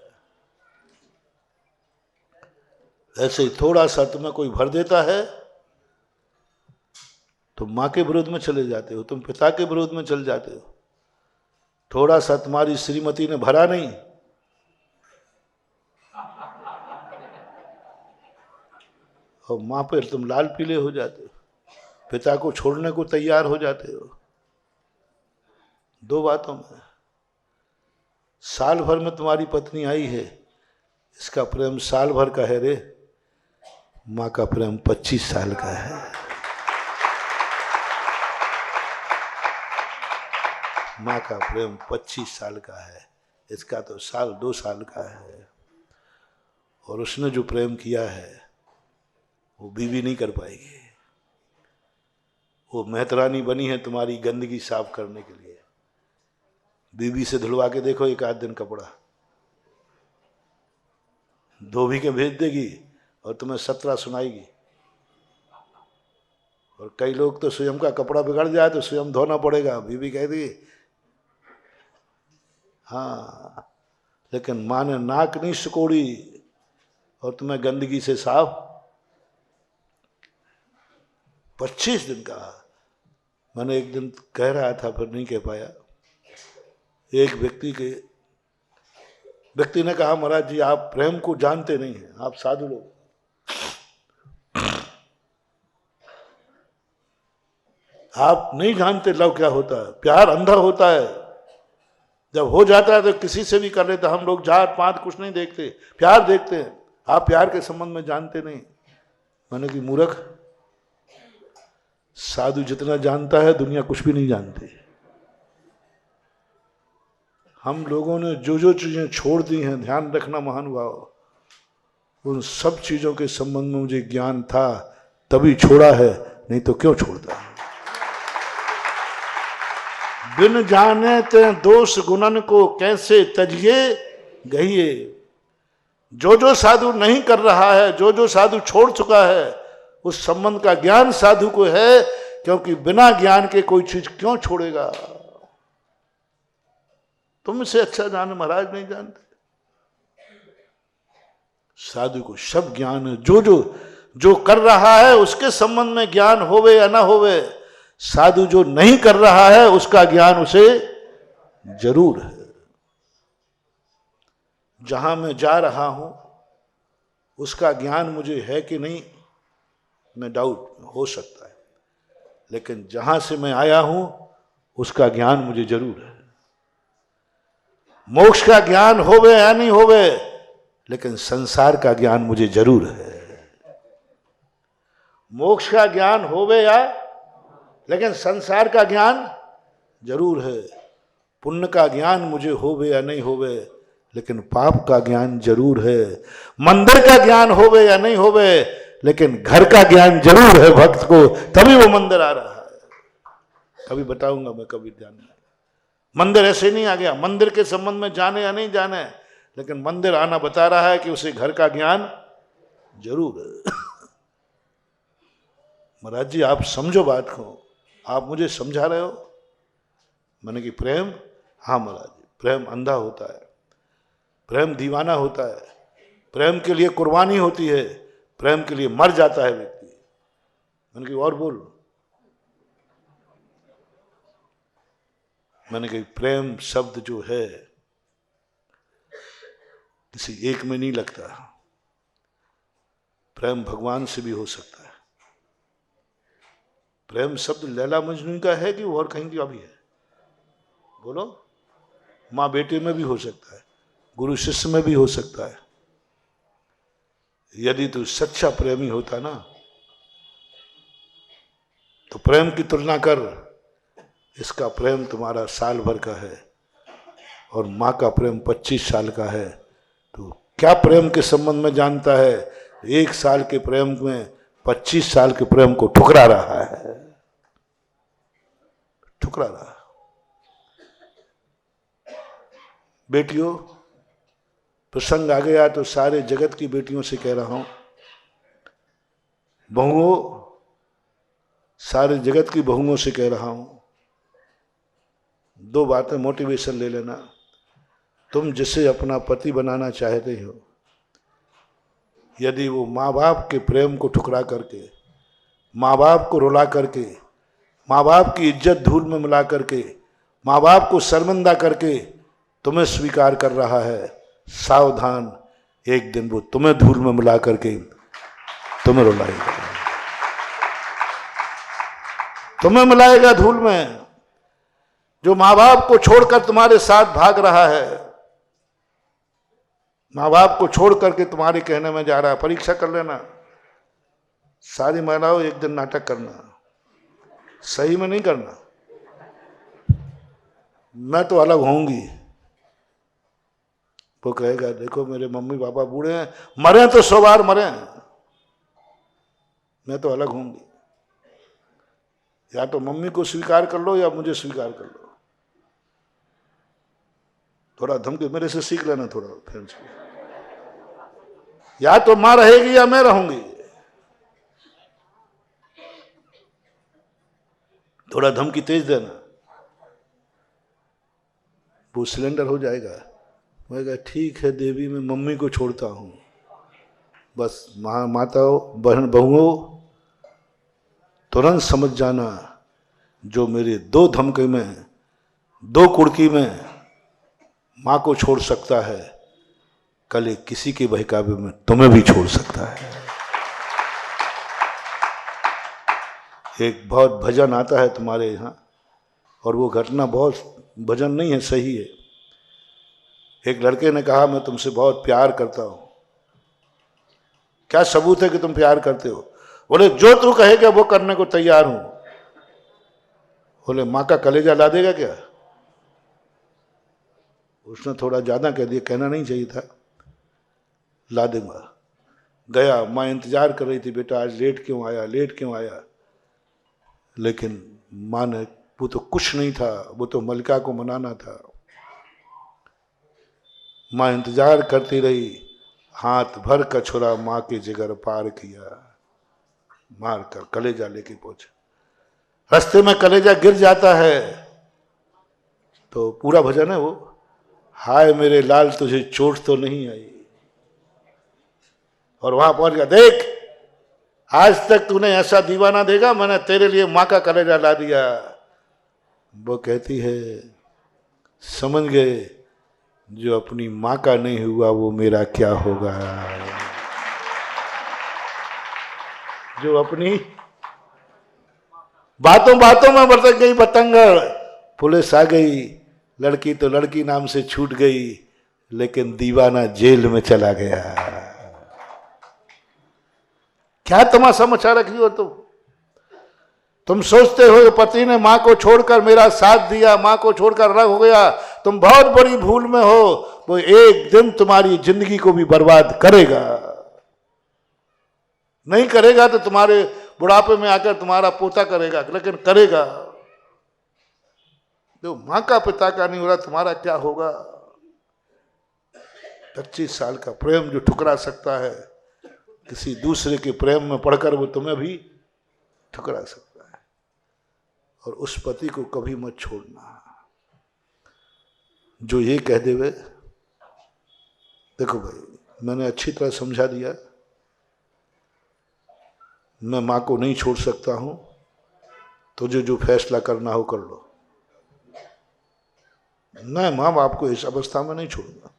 है। ऐसे ही थोड़ा सा तुम्हें कोई भर देता है, तुम माँ के विरोध में चले जाते हो, तुम पिता के विरोध में चले जाते हो। थोड़ा सा तुम्हारी श्रीमती ने भरा नहीं, और माँ पर तुम लाल पीले हो जाते हो, पिता को छोड़ने को तैयार हो जाते हो। दो बातों में साल भर में तुम्हारी पत्नी आई है, इसका प्रेम साल भर का है रे, माँ का प्रेम 25 साल का है। माँ का प्रेम 25 साल का है, इसका तो साल 2 साल का है। और उसने जो प्रेम किया है वो बीवी नहीं कर पाएगी। वो मेहतरानी बनी है तुम्हारी गंदगी साफ करने के लिए। बीवी से धुलवा के देखो एक आध दिन कपड़ा, धोबी के भेज देगी और तुम्हें 17 सुनाएगी। और कई लोग तो स्वयं का कपड़ा बिगड़ जाए तो स्वयं धोना पड़ेगा, बीवी कहती हाँ, लेकिन माँ ने नाक नहीं सिकोड़ी और तुम्हें गंदगी से साफ 25 दिन का। मैंने एक दिन कह रहा था फिर नहीं कह पाया। एक व्यक्ति ने कहा महाराज जी आप प्रेम को जानते नहीं हैं, आप साधु लोग। आप नहीं जानते लव क्या होता है। प्यार अंधा होता है, जब हो जाता है तो किसी से भी कर लेते। हम लोग जात पात कुछ नहीं देखते, प्यार देखते हैं। आप प्यार के संबंध में जानते नहीं। मैंने कि मूर्ख, साधु जितना जानता है दुनिया कुछ भी नहीं जानती। हम लोगों ने जो जो चीजें छोड़ दी हैं, ध्यान रखना महानुभाव, उन सब चीजों के संबंध में मुझे ज्ञान था तभी छोड़ा है, नहीं तो क्यों छोड़ता। बिन जाने ते दोष गुणन को कैसे तजिए गहिए। जो जो साधु नहीं कर रहा है, जो जो साधु छोड़ चुका है, उस संबंध का ज्ञान साधु को है, क्योंकि बिना ज्ञान के कोई चीज क्यों छोड़ेगा। तुमसे अच्छा जाने महाराज नहीं जानते। साधु को सब ज्ञान है, जो कर रहा है उसके संबंध में ज्ञान होवे या ना होवे। साधु जो नहीं कर रहा है उसका ज्ञान उसे जरूर है। जहां मैं जा रहा हूं उसका ज्ञान मुझे है कि नहीं, मैं डाउट हो सकता है, लेकिन जहां से मैं आया हूं उसका ज्ञान मुझे जरूर है। मोक्ष का ज्ञान होवे या नहीं होवे, लेकिन संसार का ज्ञान मुझे जरूर है। मोक्ष का ज्ञान होवे या, लेकिन संसार का ज्ञान जरूर है। पुण्य का ज्ञान मुझे होवे या नहीं होवे, लेकिन पाप का ज्ञान जरूर है। मंदिर का ज्ञान होवे या नहीं होवे, लेकिन घर का ज्ञान जरूर है भक्त को, तभी वो मंदिर आ रहा है। कभी बताऊंगा मैं, कभी ध्यान नहीं। मंदिर ऐसे नहीं आ गया, मंदिर के संबंध में जाने या नहीं जाने, लेकिन मंदिर आना बता रहा है कि उसे घर का ज्ञान जरूर है। महाराज जी आप समझो बात को, आप मुझे समझा रहे हो। मैंने कि प्रेम, हाँ महाराज जी, प्रेम अंधा होता है, प्रेम दीवाना होता है, प्रेम के लिए कुर्बानी होती है, प्रेम के लिए मर जाता है व्यक्ति। मैंने कहा और बोल। मैंने कहा प्रेम शब्द जो है किसी एक में नहीं लगता। प्रेम भगवान से भी हो सकता है। प्रेम शब्द लैला मजनू का है कि और कहीं का भी है? बोलो। माँ बेटे में भी हो सकता है, गुरु शिष्य में भी हो सकता है। यदि तू सच्चा प्रेमी होता ना, तो प्रेम की तुलना कर। इसका प्रेम तुम्हारा साल भर का है और माँ का प्रेम 25 साल का है। तो क्या प्रेम के संबंध में जानता है? 1 साल के प्रेम में 25 साल के प्रेम को ठुकरा रहा है, ठुकरा रहा। बेटियों, प्रसंग आ गया तो सारे जगत की बेटियों से कह रहा हूं, बहुओं, सारे जगत की बहुओं से कह रहा हूं, 2 बातें मोटिवेशन ले लेना। तुम जिसे अपना पति बनाना चाहते हो, यदि वो माँ बाप के प्रेम को ठुकरा करके, माँ बाप को रुला करके माँ बाप की इज्जत धूल में मिला करके, माँ बाप को शर्मिंदा करके तुम्हें स्वीकार कर रहा है। सावधान, एक दिन वो तुम्हें धूल में मिला करके तुम्हें रुलाएगा, तुम्हें मिलाएगा धूल में। जो माँ बाप को छोड़कर तुम्हारे साथ भाग रहा है, माँ बाप को छोड़ करके तुम्हारे कहने में जा रहा है। परीक्षा कर लेना, सारी महिलाओं एक दिन नाटक करना, सही में नहीं करना। मैं तो अलग होऊंगी। वो कहेगा देखो मेरे मम्मी पापा बूढ़े हैं, मरे तो 100 बार मरे, मैं तो अलग होऊंगी। या तो मम्मी को स्वीकार कर लो या मुझे स्वीकार कर लो। थोड़ा धमकी मेरे से सीख लेना, थोड़ा फ्रेंड्स। या तो मां रहेगी या मैं रहूंगी। थोड़ा धमकी तेज देना, वो सिलेंडर हो जाएगा। मैं कहा ठीक है देवी, मैं मम्मी को छोड़ता हूं। बस माताओं बहन बहुओं तुरंत समझ जाना, जो मेरे 2 धमकी में 2 कुड़की में मां को छोड़ सकता है, कल एक किसी के बहकावे में तुम्हें भी छोड़ सकता है। एक बहुत भजन आता है तुम्हारे यहाँ, और वो घटना बहुत भजन नहीं है, सही है। एक लड़के ने कहा मैं तुमसे बहुत प्यार करता हूं। क्या सबूत है कि तुम प्यार करते हो? बोले जो तू कहेगा वो करने को तैयार हूं। बोले मां का कलेजा ला देगा क्या? उसने थोड़ा ज्यादा कह दिया, कहना नहीं चाहिए था। ला दूंगा। गया, मां इंतजार कर रही थी, बेटा आज लेट क्यों आया, लेट क्यों आया। लेकिन मां ने, वो तो कुछ नहीं था, वो तो मलिका को मनाना था। मां इंतजार करती रही, हाथ भर का छुरा मां के जिगर पार किया, मार कर कलेजा लेके पहुंचे। रास्ते में कलेजा गिर जाता है तो पूरा भजन है वो, हाय मेरे लाल तुझे चोट तो नहीं आई। और वहां पहुंच गया, देख आज तक तूने ऐसा दीवाना देखा, मैंने तेरे लिए मां का कलेजा ला दिया। वो कहती है समझ गए, जो अपनी मां का नहीं हुआ वो मेरा क्या होगा। जो अपनी बातों बातों में भटक गई पतंगड़, पुलिस आ गई, लड़की तो लड़की नाम से छूट गई, लेकिन दीवाना जेल में चला गया। क्या तमाशा मचा रखी हो तुम सोचते हो पति ने मां को छोड़कर मेरा साथ दिया, मां को छोड़कर अलग हो गया, तुम बहुत बड़ी भूल में हो। वो एक दिन तुम्हारी जिंदगी को भी बर्बाद करेगा। नहीं करेगा तो तुम्हारे बुढ़ापे में आकर तुम्हारा पोता करेगा, लेकिन करेगा। जो मां का पिता का नहीं हो रहा, तुम्हारा क्या होगा। 25 साल का प्रेम जो ठुकरा सकता है, किसी दूसरे के प्रेम में पड़कर वो तुम्हें भी ठुकरा सकता है। और उस पति को कभी मत छोड़ना जो ये कह देवे, देखो भाई मैंने अच्छी तरह समझा दिया, मैं मां को नहीं छोड़ सकता हूं, तुझे जो फैसला करना हो कर लो। मैं मां बाप को इस अवस्था में नहीं छोड़ूंगा,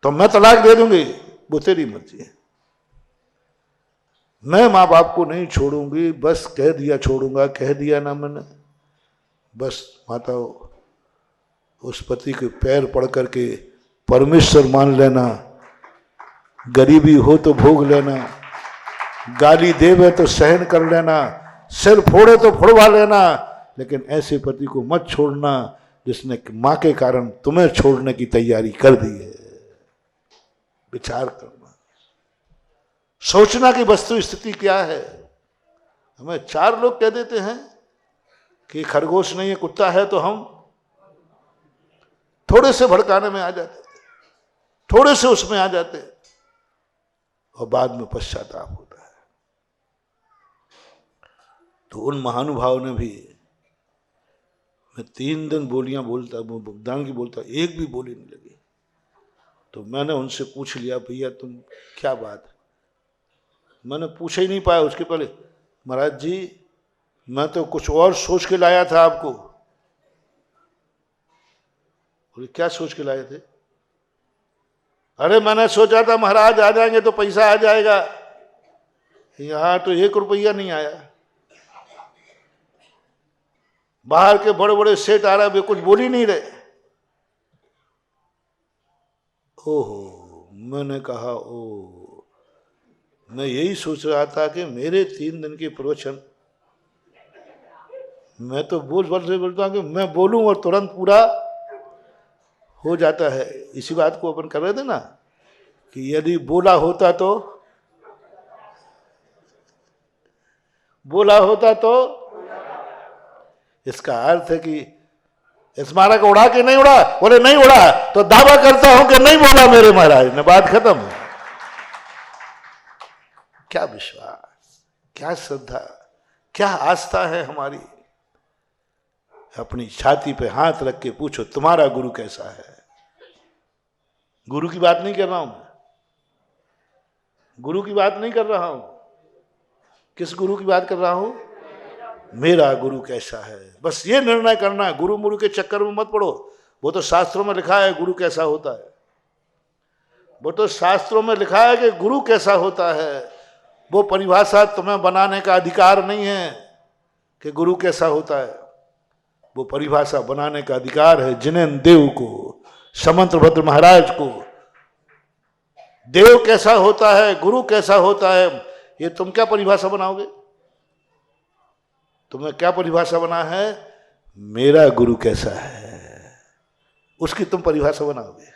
तो मैं तलाक दे दूंगी, वो तेरी मर्जी है। मैं मां बाप को नहीं छोड़ूंगी, बस कह दिया छोड़ूंगा, कह दिया ना मैंने। बस माताओं उस पति के पैर पड़ करके परमेश्वर मान लेना, गरीबी हो तो भोग लेना, गाली देवे तो सहन कर लेना, सिर फोड़े तो फोड़वा लेना, लेकिन ऐसे पति को मत छोड़ना जिसने मां के कारण तुम्हें छोड़ने की तैयारी कर दी है। विचार करना, सोचना कि वस्तु स्थिति क्या है। हमें 4 लोग कह देते हैं कि खरगोश नहीं है कुत्ता है, तो हम थोड़े से भड़काने में आ जाते, थोड़े से उसमें आ जाते, और बाद में पश्चाताप होता है। तो उन महानुभाव ने भी, मैं 3 दिन बोलियां बोलता, भुगतान की बोलता, एक भी बोली नहीं लगी। तो मैंने उनसे पूछ लिया, भैया तुम क्या बात है। मैंने पूछा ही नहीं पाया उसके पहले, महाराज जी मैं तो कुछ और सोच के लाया था आपको। बोले क्या सोच के लाए थे? अरे मैंने सोचा था महाराज आ जाएंगे तो पैसा आ जाएगा, यहां तो 1 रुपया नहीं आया। बाहर के बड़े बड़े सेठ आ रहे, वे कुछ बोल ही नहीं रहे। ओहो, मैंने कहा ओ, मैं यही सोच रहा था कि मेरे 3 दिन के प्रवचन, मैं तो बोलता हूं कि मैं बोलूं और तुरंत पूरा हो जाता है। इसी बात को अपन कर रहे थे ना कि यदि बोला होता तो इसका अर्थ है कि स्मारक उड़ा के नहीं उड़ा। बोले नहीं उड़ा तो दावा करता हूं कि नहीं बोला मेरे महाराज ने, बात खत्म। क्या विश्वास, क्या श्रद्धा, क्या आस्था है हमारी। अपनी छाती पे हाथ रख के पूछो तुम्हारा गुरु कैसा है। गुरु की बात नहीं कर रहा हूं, गुरु की बात नहीं कर रहा हूं। किस गुरु की बात कर रहा हूं? मेरा गुरु कैसा है। बस ये निर्णय करना है। गुरु मुरु के चक्कर में मत पड़ो। वो तो शास्त्रों में लिखा है गुरु कैसा होता है। वो तो शास्त्रों में लिखा है कि गुरु कैसा होता है। वो परिभाषा तुम्हें बनाने का अधिकार नहीं है कि गुरु कैसा होता है। वो परिभाषा बनाने का अधिकार है जिनेन्द्र देव को, समंतभद्र महाराज को। देव कैसा होता है, गुरु कैसा होता है, ये तुम क्या परिभाषा बनाओगे? तुम्हें क्या परिभाषा बना है? मेरा गुरु कैसा है, उसकी तुम परिभाषा बनाओगे,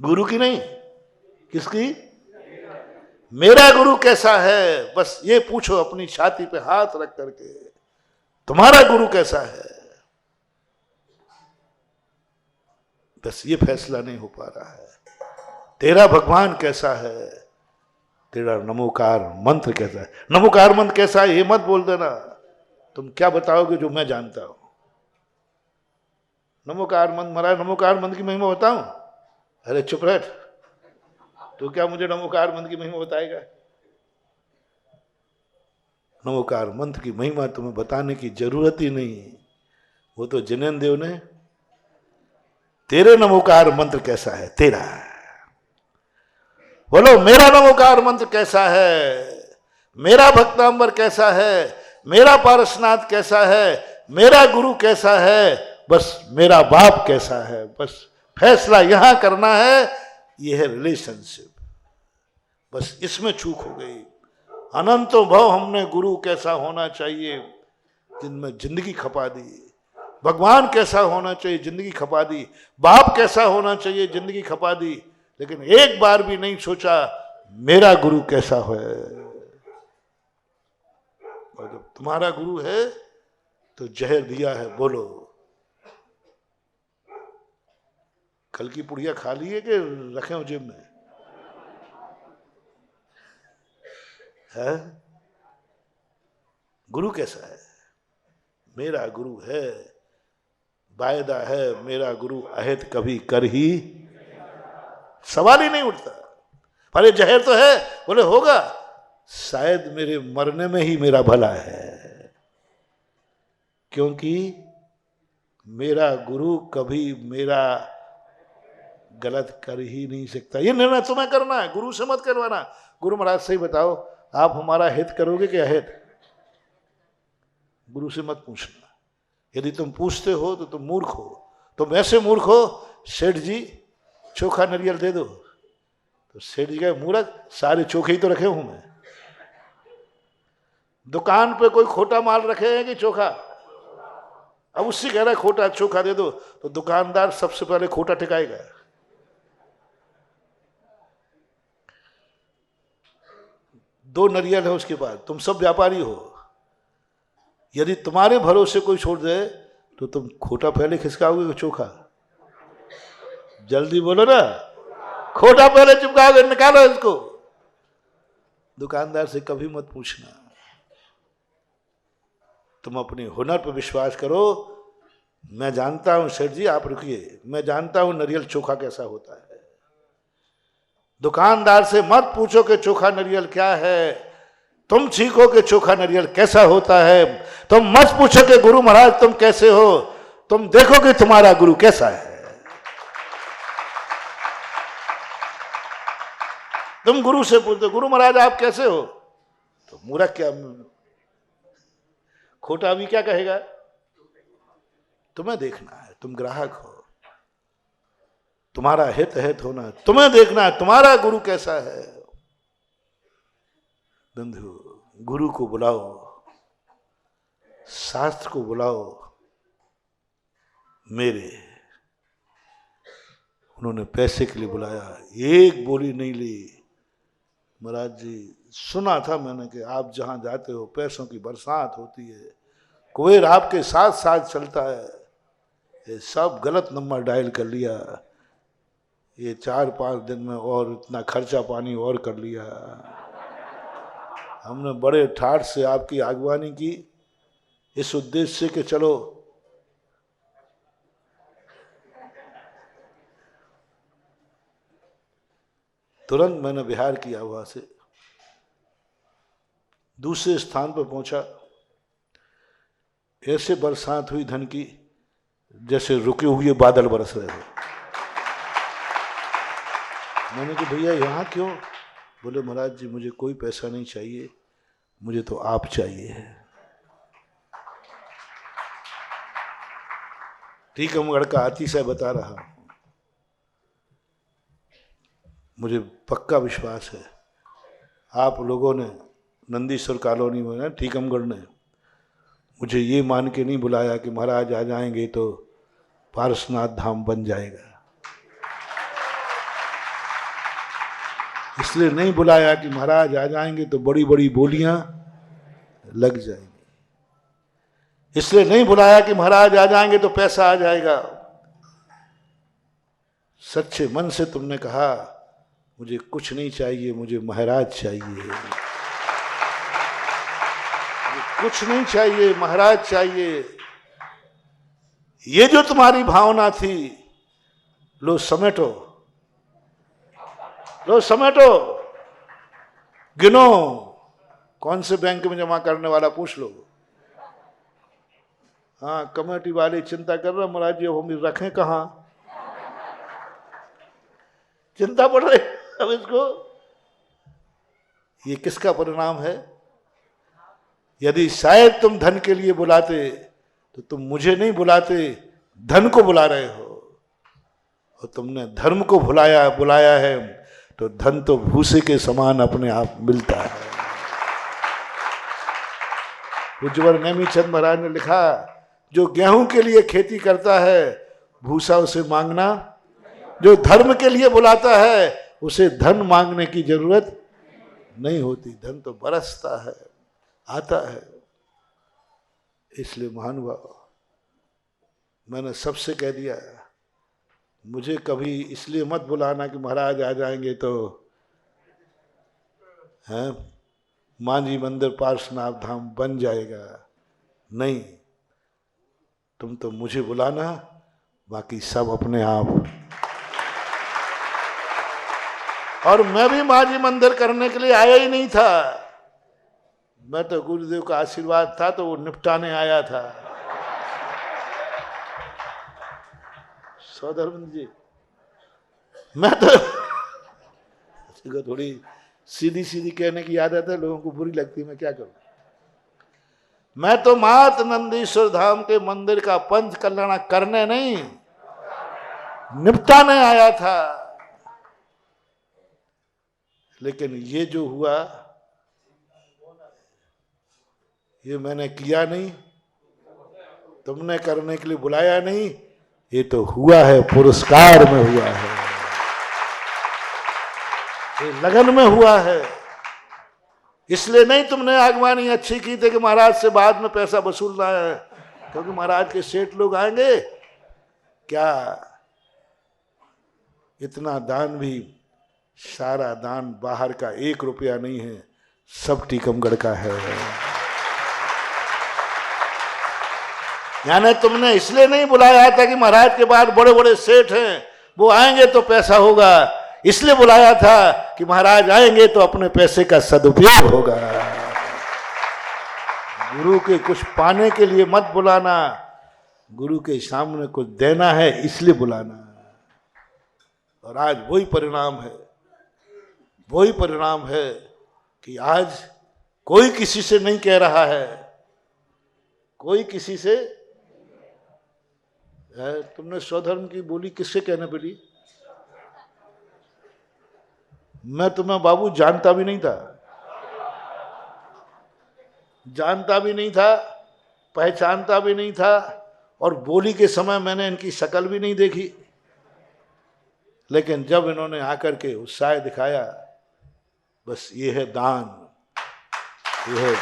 गुरु की नहीं। किसकी? मेरा गुरु कैसा है। बस ये पूछो अपनी छाती पे हाथ रख करके, तुम्हारा गुरु कैसा है। बस ये फैसला नहीं हो पा रहा है। तेरा भगवान कैसा है, तेरा नमोकार मंत्र कैसा है। नमोकार मंत्र कैसा है ये मत बोल देना। तुम क्या बताओगे जो मैं जानता हूं? नमोकार मंत्र, महाराज नमोकार मंत्र की महिमा बताऊं? अरे चुप रह, तो क्या मुझे नमोकार मंत्र की महिमा बताएगा? नमोकार मंत्र की महिमा तुम्हें बताने की जरूरत ही नहीं। वो तो जिनेन्द्र देव ने, तेरे नमोकार मंत्र कैसा है तेरा, बोलो मेरा नमोकार मंत्र कैसा है, मेरा भक्तांबर कैसा है, मेरा पारसनाथ कैसा है, मेरा गुरु कैसा है, बस मेरा बाप कैसा है। बस फैसला यहां करना है। यह है रिलेशनशिप। बस इसमें चूक हो गई। अनंतों भव हमने गुरु कैसा होना चाहिए, जिनमें जिंदगी खपा दी। भगवान कैसा होना चाहिए, जिंदगी खपा दी। बाप कैसा होना चाहिए, जिंदगी खपा दी। लेकिन एक बार भी नहीं सोचा मेरा गुरु कैसा है। और जब तुम्हारा गुरु है तो जहर दिया है, बोलो। कल की पुड़िया खा ली है कि रखे हो जेब में? है? गुरु कैसा है? मेरा गुरु है, वायदा है, मेरा गुरु अहित कभी कर ही, सवाल ही नहीं उठता। अरे जहर तो है, बोले होगा, शायद मेरे मरने में ही मेरा भला है, क्योंकि मेरा गुरु कभी मेरा गलत कर ही नहीं सकता। ये निर्णय तुम्हें करना है, गुरु से मत करवाना। गुरु महाराज सही बताओ, आप हमारा हित करोगे कि अहित? गुरु से मत पूछना। यदि तुम पूछते हो तो तुम मूर्ख हो। तुम ऐसे मूर्ख हो, सेठ जी चोखा नारियल दे दो, तो सेठ जी का मूर्ख, सारे चोखे ही तो रखे हूं मैं। दुकान पे कोई खोटा माल रखे हैं कि चोखा? अब उससे कह रहा है खोटा चोखा दे दो, तो दुकानदार सबसे पहले खोटा टिकाएगा। दो नारियल है उसके बाद, तुम सब व्यापारी हो। यदि तुम्हारे भरोसे कोई छोड़ दे तो तुम खोटा पहले खिसकाओगे कि चोखा? जल्दी बोलो ना, खोटा पहले चिपकाओगे, निकालो इसको। दुकानदार से कभी मत पूछना। तुम अपने हुनर पर विश्वास करो। मैं जानता हूं सेठ जी, आप रुकिए, मैं जानता हूं नारियल चोखा कैसा होता है। दुकानदार से मत पूछो कि चोखा नारियल क्या है, तुम सीखो कि चोखा नारियल कैसा होता है। तुम मत पूछो कि गुरु महाराज तुम कैसे हो, तुम देखो कि तुम्हारा गुरु कैसा है। तुम गुरु से पूछते गुरु महाराज आप कैसे हो, तो मूर्ख क्या खोटा भी क्या कहेगा। तुम्हें देखना है, तुम ग्राहक हो, तुम्हारा हित होना, तुम्हें देखना है तुम्हारा गुरु कैसा है। बंधु, गुरु को बुलाओ, शास्त्र को बुलाओ। मेरे उन्होंने पैसे के लिए बुलाया, एक बोली नहीं ली। महाराज जी सुना था मैंने कि आप जहां जाते हो पैसों की बरसात होती है, कुबेर आपके साथ साथ चलता है। ये सब गलत नंबर डायल कर लिया, ये 4-5 दिन में और इतना खर्चा पानी और कर लिया। हमने बड़े ठाठ से आपकी आगवानी की इस उद्देश्य से कि चलो तुरंत मैंने बिहार किया, वहां से दूसरे स्थान पर पहुंचा। ऐसे बरसात हुई धन की जैसे रुके हुए बादल बरस रहे हो। मैंने कहा भैया यहाँ क्यों? बोले महाराज जी मुझे कोई पैसा नहीं चाहिए, मुझे तो आप चाहिए। टीकमगढ़ का अतिशय बता रहा हूं, मुझे पक्का विश्वास है आप लोगों ने नंदीश्वर कॉलोनी में ना टीकमगढ़ ने मुझे ये मान के नहीं बुलाया कि महाराज आ जाएंगे तो पारसनाथ धाम बन जाएगा। इसलिए नहीं बुलाया कि महाराज आ जाएंगे तो बड़ी बड़ी बोलियां लग जाएंगी। इसलिए नहीं बुलाया कि महाराज आ जाएंगे तो पैसा आ जाएगा। सच्चे मन से तुमने कहा मुझे कुछ नहीं चाहिए, मुझे महाराज चाहिए, मुझे कुछ नहीं चाहिए, महाराज चाहिए। ये जो तुम्हारी भावना थी, लो समेटो, लो समेटो। गिनो कौन से बैंक में जमा करने वाला पूछ लो। हाँ, कमेटी वाले चिंता कर रहे महाराज जी हम रखें कहाँ, चिंता पड़ रही अब इसको। ये किसका परिणाम है? यदि शायद तुम धन के लिए बुलाते तो तुम मुझे नहीं बुलाते, धन को बुला रहे हो। और तुमने धर्म को बुलाया है तो धन तो भूसे के समान अपने आप मिलता है। उज्जवल नेमीचंद महाराज ने लिखा, जो गेहूं के लिए खेती करता है भूसा उसे मांगना, जो धर्म के लिए बुलाता है उसे धन मांगने की जरूरत नहीं होती। धन तो बरसता है, आता है। इसलिए महानुभाव मैंने सबसे कह दिया, मुझे कभी इसलिए मत बुलाना कि महाराज आ जाएंगे तो हैं मांझी मंदिर पार्श्वनाथ धाम बन जाएगा। नहीं, तुम तो मुझे बुलाना, बाकी सब अपने आप। और मैं भी मांझी मंदिर करने के लिए आया ही नहीं था, मैं तो गुरुदेव का आशीर्वाद था तो वो निपटाने आया था। सौधर्मन जी, मैं तो थोड़ी सीधी सीधी कहने की आदत है, लोगों को बुरी लगती है, मैं क्या करूं। मैं तो मात नंदीश्वर धाम के मंदिर का पंच कल्याण करने नहीं, निपटाने आया था। लेकिन ये जो हुआ ये मैंने किया नहीं, तुमने करने के लिए बुलाया नहीं, ये तो हुआ है पुरस्कार में हुआ है, ये लगन में हुआ है। इसलिए नहीं तुमने आगवानी अच्छी की थी कि महाराज से बाद में पैसा वसूलना है, क्योंकि महाराज के सेठ लोग आएंगे क्या। इतना दान भी, सारा दान बाहर का 1 रुपया नहीं है, सब टीकमगढ़ का है। यानी तुमने इसलिए नहीं बुलाया था कि महाराज के बाद बड़े बड़े सेठ हैं वो आएंगे तो पैसा होगा, इसलिए बुलाया था कि महाराज आएंगे तो अपने पैसे का सदुपयोग होगा। गुरु के कुछ पाने के लिए मत बुलाना, गुरु के सामने कुछ देना है इसलिए बुलाना। और आज वही परिणाम है कि आज कोई किसी से नहीं कह रहा है, कोई किसी से। तुमने स्वधर्म की बोली किससे कहने पड़ी? मैं तुम्हें बाबू जानता भी नहीं था, पहचानता भी नहीं था, और बोली के समय मैंने इनकी शक्ल भी नहीं देखी। लेकिन जब इन्होंने आकर के उत्साह दिखाया, बस ये है दान, ये है।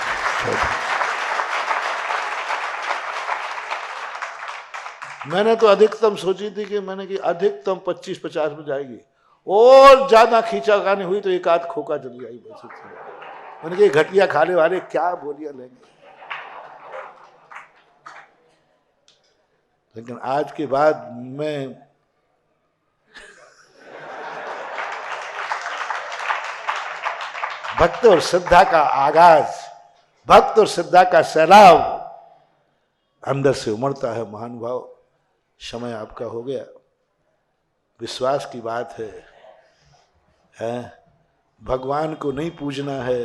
मैंने तो अधिकतम सोची थी कि अधिकतम 25-50 में जाएगी, और ज्यादा खींचाखानी हुई तो एक आध खोखा चली आई बस। मैंने कहा घटिया खाने वाले क्या बोलियां लेंगे। लेकिन आज के बाद मैं भक्त और श्रद्धा का आगाज, भक्त और श्रद्धा का सैलाब अंदर से उमड़ता है। महानुभाव, समय आपका हो गया। विश्वास की बात है? भगवान को नहीं पूजना है,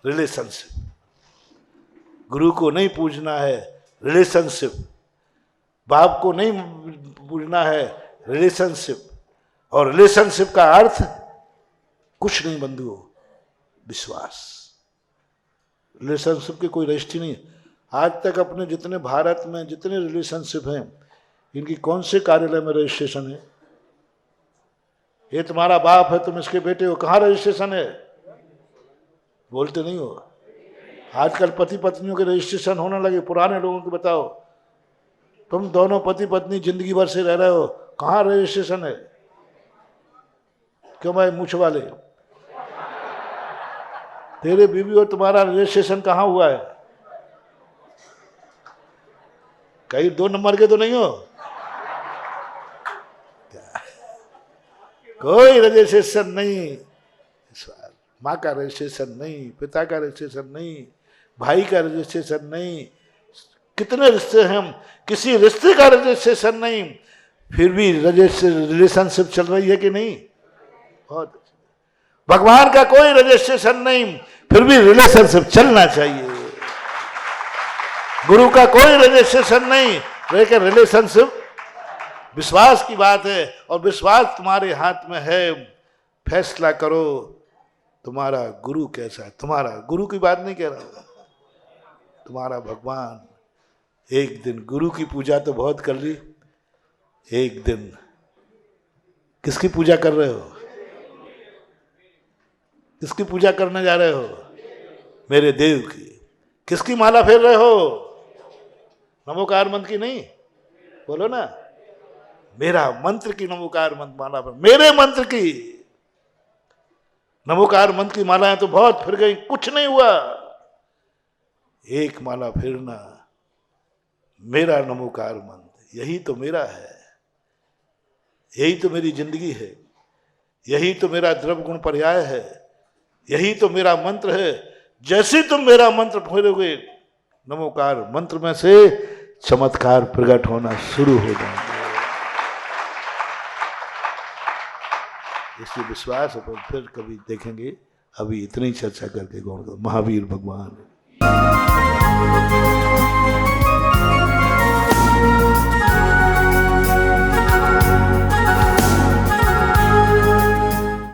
रिलेशनशिप। गुरु को नहीं पूजना है, रिलेशनशिप। बाप को नहीं पूजना है, रिलेशनशिप। और रिलेशनशिप का अर्थ कुछ नहीं बंधुओं, विश्वास। रिलेशनशिप की कोई रजिस्ट्री नहीं। आज तक अपने जितने भारत में जितने रिलेशनशिप हैं, इनकी कौन से कार्यालय में रजिस्ट्रेशन है? ये तुम्हारा बाप है, तुम इसके बेटे हो, कहाँ रजिस्ट्रेशन है? बोलते नहीं हो। आजकल पति पत्नियों के रजिस्ट्रेशन होने लगे। पुराने लोगों को बताओ, तुम दोनों पति पत्नी जिंदगी भर से रह रहे हो, कहाँ रजिस्ट्रेशन है? क्यों भाई मूछ वाले, तेरे बीवी और तुम्हारा रजिस्ट्रेशन कहाँ हुआ है? कहीं 2 नंबर के तो नहीं हो? कोई रजिस्ट्रेशन नहीं। माँ का रजिस्ट्रेशन नहीं, पिता का रजिस्ट्रेशन नहीं, भाई का रजिस्ट्रेशन नहीं। कितने रिश्ते हैं, किसी रिश्ते का रजिस्ट्रेशन नहीं, फिर भी रिलेशनशिप चल रही है कि नहीं? बहुत। भगवान का कोई रजिस्ट्रेशन नहीं, फिर भी रिलेशनशिप चलना चाहिए। गुरु का कोई रजिस्ट्रेशन नहीं, लेकिन रिलेशनशिप विश्वास की बात है। और विश्वास तुम्हारे हाथ में है। फैसला करो तुम्हारा गुरु कैसा है। तुम्हारा गुरु की बात नहीं कह रहा, तुम्हारा भगवान। एक दिन गुरु की पूजा तो बहुत कर ली, एक दिन किसकी पूजा कर रहे हो? किसकी पूजा करने जा रहे हो? मेरे देव की। किसकी माला फेर रहे हो? नमोकार मंत्र की नहीं, बोलो ना, मेरा मंत्र की नमोकार मंत्र माला पर, मेरे मंत्र की। नमोकार मंत्र की मालाएं तो बहुत फिर गई, कुछ नहीं हुआ। एक माला फिरना, मेरा नमोकार मंत्र, यही तो मेरा है, यही तो मेरी जिंदगी है, यही तो मेरा द्रव्य गुण पर्याय है, यही तो मेरा मंत्र है। जैसे तुम मेरा मंत्र फेरोगे, नमोकार मंत्र में से चमत्कार प्रकट होना शुरू हो जाएंगे। इसलिए विश्वास अपन फिर कभी देखेंगे। अभी इतनी चर्चा करके गौर करो। महावीर भगवान